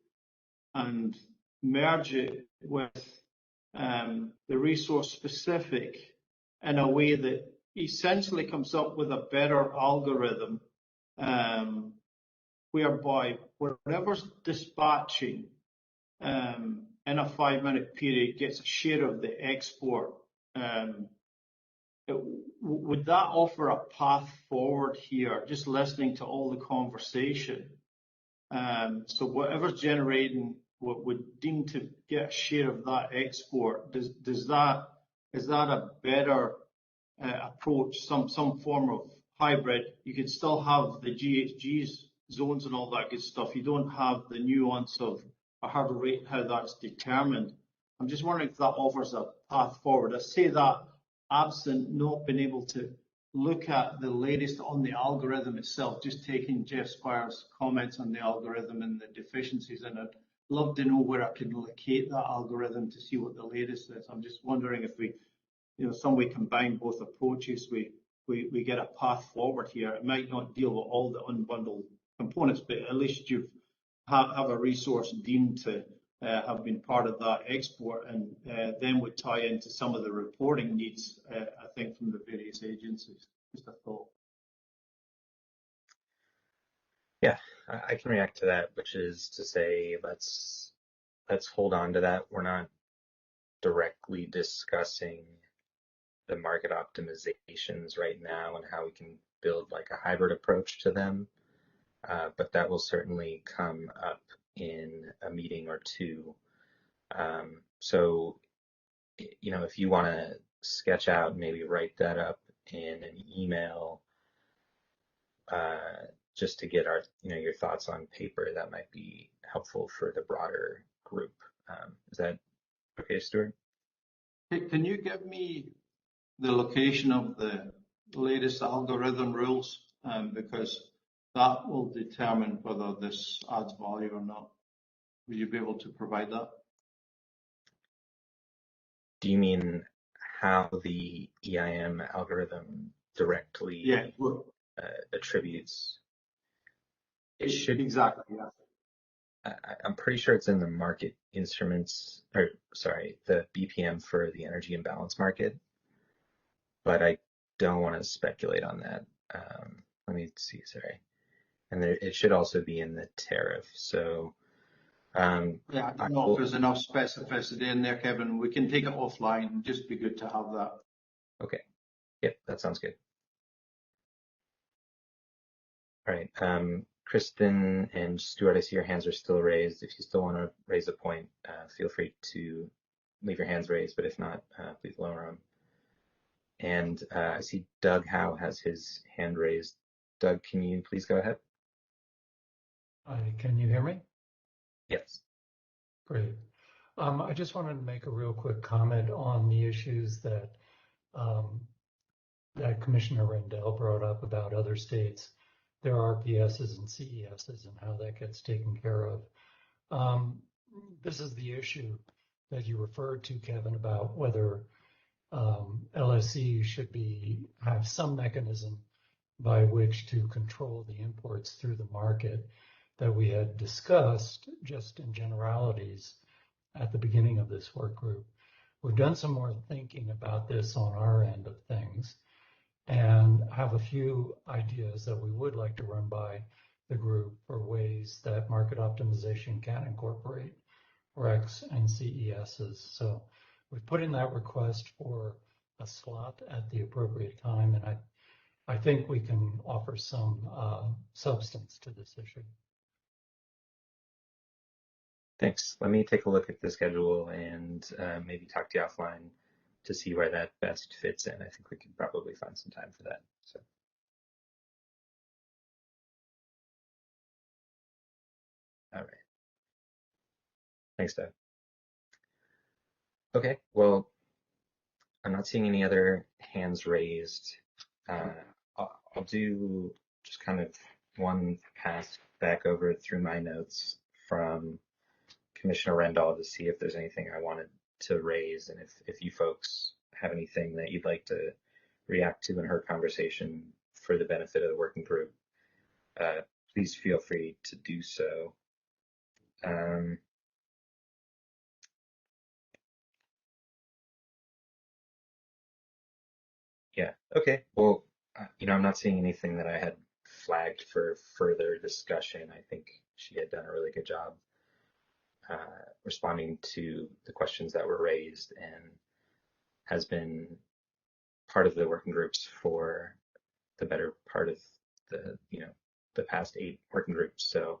and merge it with the resource specific in a way that essentially comes up with a better algorithm whereby whatever's dispatching in a 5-minute period gets a share of the export. Would that offer a path forward here, just listening to all the conversation? So whatever's generating what would deem to get a share of that export, is that a better approach, some form of hybrid? You could still have the GHGs, zones and all that good stuff. You don't have the nuance of a hurdle rate, how that's determined. I'm just wondering if that offers a path forward. I say that absent not being able to look at the latest on the algorithm itself, just taking Jeff Spire's comments on the algorithm and the deficiencies in it. Love to know where I can locate that algorithm to see what the latest is. I'm just wondering if we, some way combine both approaches, we get a path forward here. It might not deal with all the unbundled components, but at least you have a resource deemed to have been part of that export, and then would tie into some of the reporting needs, I think, from the various agencies. Just a thought. Yeah, I can react to that, which is to say, let's hold on to that. We're not directly discussing the market optimizations right now and how we can build like a hybrid approach to them, but that will certainly come up in a meeting or two. So, if you want to sketch out, maybe write that up in an email, just to get your thoughts on paper, that might be helpful for the broader group. Is that okay, Stuart? Can you give me the location of the latest algorithm rules? Because that will determine whether this adds value or not. Will you be able to provide that? Do you mean how the EIM algorithm directly attributes. It should exactly. Yeah. I'm pretty sure it's in the market instruments, or sorry, the BPM for the energy imbalance market, but I don't want to speculate on that. Let me see, sorry. And there, it should also be in the tariff. So, yeah, I don't know if there's enough specificity in there, Kevin. We can take it offline. It'd just be good to have that. Okay. Yep, that sounds good. All right. Kristen and Stuart, I see your hands are still raised. If you still want to raise a point, feel free to leave your hands raised, but if not, please lower them. And I see Doug Howe has his hand raised. Doug, can you please go ahead? Hi, can you hear me? Yes. Great. I just wanted to make a real quick comment on the issues that that Commissioner Rendell brought up about other states, their RPSs and CESs and how that gets taken care of. This is the issue that you referred to, Kevin, about whether LSE should have some mechanism by which to control the imports through the market that we had discussed just in generalities at the beginning of this work group. We've done some more thinking about this on our end of things and have a few ideas that we would like to run by the group for ways that market optimization can incorporate RECs and CESs. So we've put in that request for a slot at the appropriate time, and I think we can offer some substance to this issue. Thanks. Let me take a look at the schedule and maybe talk to you offline to see where that best fits in. I think we could probably find some time for that. So. All right. Thanks, Doug. Okay, well, I'm not seeing any other hands raised. I'll do just kind of one pass back over through my notes from Commissioner Rendell to see if there's anything I wanted to raise, and if you folks have anything that you'd like to react to in her conversation for the benefit of the working group, please feel free to do so. Yeah, okay, well, I'm not seeing anything that I had flagged for further discussion. I think she had done a really good job responding to the questions that were raised and has been part of the working groups for the better part of the past 8 working groups. So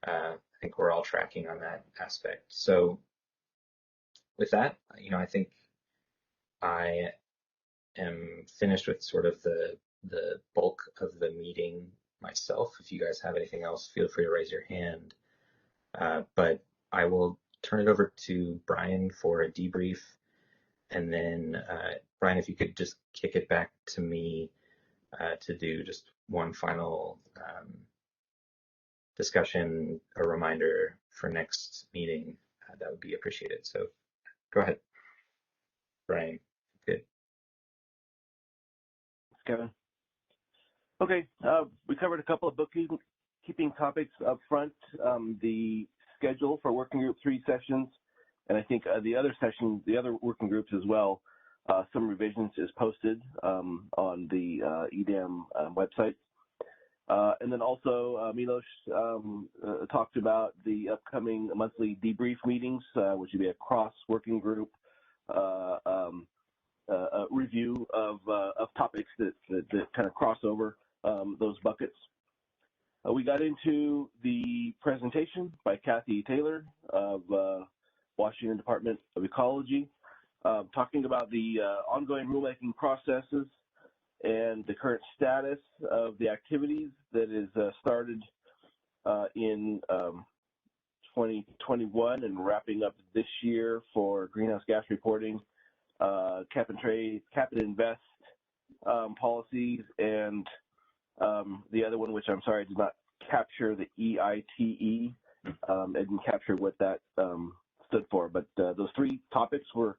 I think we're all tracking on that aspect. So with that, I think I am finished with sort of the bulk of the meeting myself. If you guys have anything else, feel free to raise your hand. But I will turn it over to Brian for a debrief. And then, Brian, if you could just kick it back to me to do just one final discussion, a reminder for next meeting, that would be appreciated. So go ahead, Brian. Good. Kevin. Okay, we covered a couple of bookkeeping topics up front, the schedule for working group 3 sessions, and I think the other working groups as well. Some revisions is posted on the EDAM website. And then also Milos talked about the upcoming monthly debrief meetings, which would be a cross working group review of topics that kind of cross over those buckets. We got into the presentation by Kathy Taylor of Washington Department of Ecology, talking about the ongoing rulemaking processes and the current status of the activities that is started in 2021 and wrapping up this year for greenhouse gas reporting, cap and trade, cap and invest policies, and the other one, which I'm sorry did not capture, the EITE. I didn't capture what that stood for, but those 3 topics were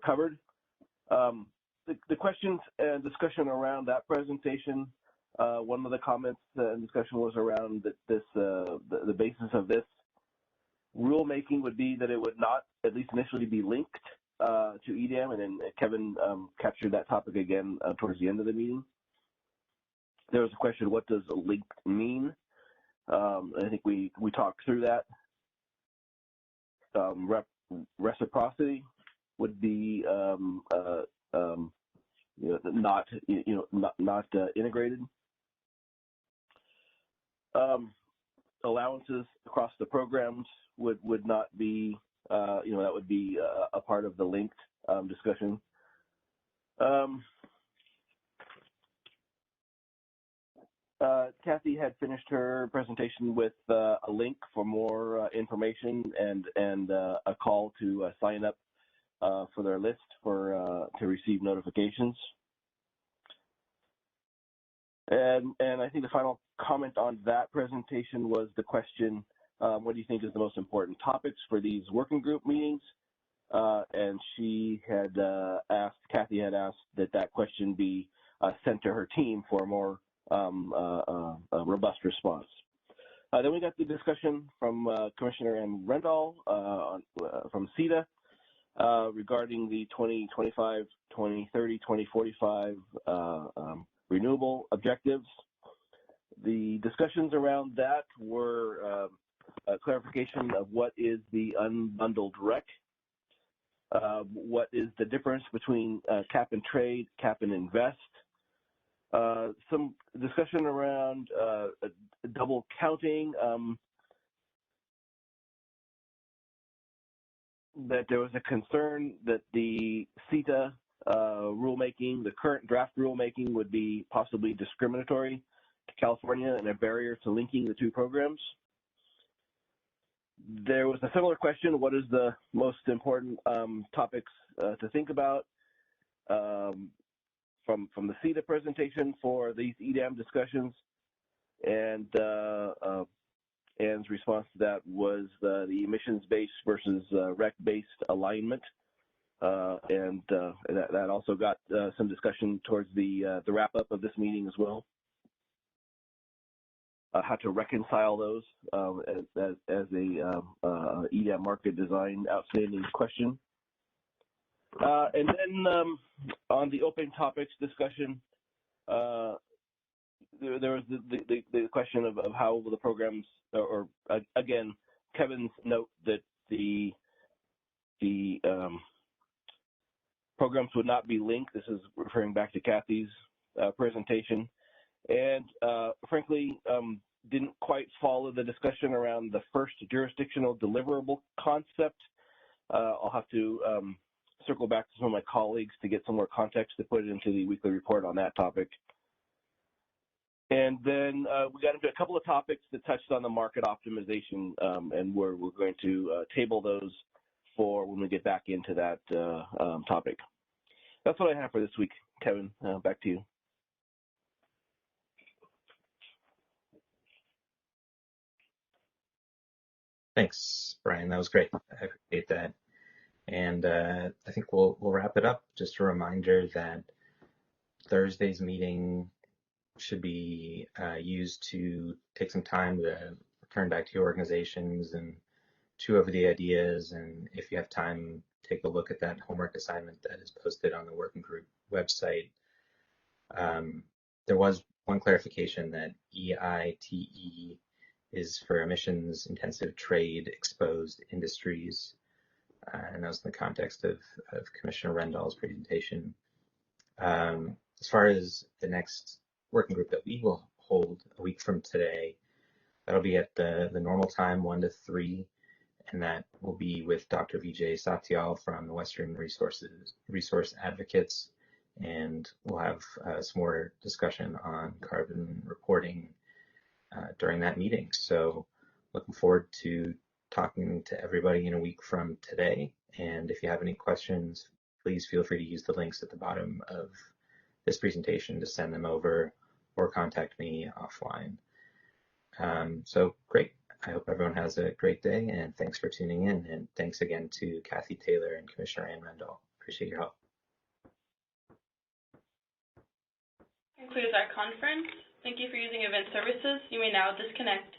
covered. The questions and discussion around that presentation, one of the comments and discussion was around the basis of this rulemaking would be that it would not, at least initially, be linked to EDAM, and then Kevin captured that topic again towards the end of the meeting. There was a question, what does linked mean? I think we talked through that. Reciprocity would be not integrated. Allowances across the programs would not be that would be a part of the linked discussion. Kathy had finished her presentation with a link for more information and a call to sign up for their list to receive notifications. And I think the final comment on that presentation was the question, what do you think is the most important topics for these working group meetings? And she had Kathy had asked that question be sent to her team for a more robust response. Then we got the discussion from Commissioner Ann Rendall from Ceta regarding the 2025, 2030, 2045 renewable objectives. The discussions around that were a clarification of what is the unbundled REC, what is the difference between cap and trade, cap and invest, some discussion around double counting, that there was a concern that the Ceta rulemaking, the current draft rulemaking, would be possibly discriminatory to California and a barrier to linking the two programs. There was a similar question, what is the most important topics to think about from the Ceta presentation for these EDAM discussions, and Ann's response to that was the emissions-based versus REC-based alignment, and that also got some discussion towards the wrap-up of this meeting as well. How to reconcile those as a EDAM market design outstanding question. And then on the open topics discussion, there was the question of how the programs, or again, Kevin's note that the programs would not be linked. This is referring back to Kathy's presentation. And frankly, didn't quite follow the discussion around the first jurisdictional deliverable concept. I'll have to circle back to some of my colleagues to get some more context to put it into the weekly report on that topic. And then we got into a couple of topics that touched on the market optimization, and we're going to table those for when we get back into that topic. That's what I have for this week. Kevin, back to you. Thanks, Brian. That was great. I appreciate that. And I think we'll wrap it up. Just a reminder that Thursday's meeting should be used to take some time to return back to your organizations and chew over the ideas. And if you have time, take a look at that homework assignment that is posted on the working group website. There was one clarification that EITE is for emissions intensive trade exposed industries. And that was in the context of Commissioner Rendall's presentation. As far as the next working group that we will hold a week from today, that'll be at the normal time, 1 to 3, and that will be with Dr. Vijay Satyal from the Western Resource Advocates, and we'll have some more discussion on carbon reporting during that meeting. So looking forward to talking to everybody in a week from today. And if you have any questions, please feel free to use the links at the bottom of this presentation to send them over or contact me offline. So great. I hope everyone has a great day, and thanks for tuning in. And thanks again to Kathy Taylor and Commissioner Ann Rendall. Appreciate your help. Concludes our conference. Thank you for using Event Services. You may now disconnect.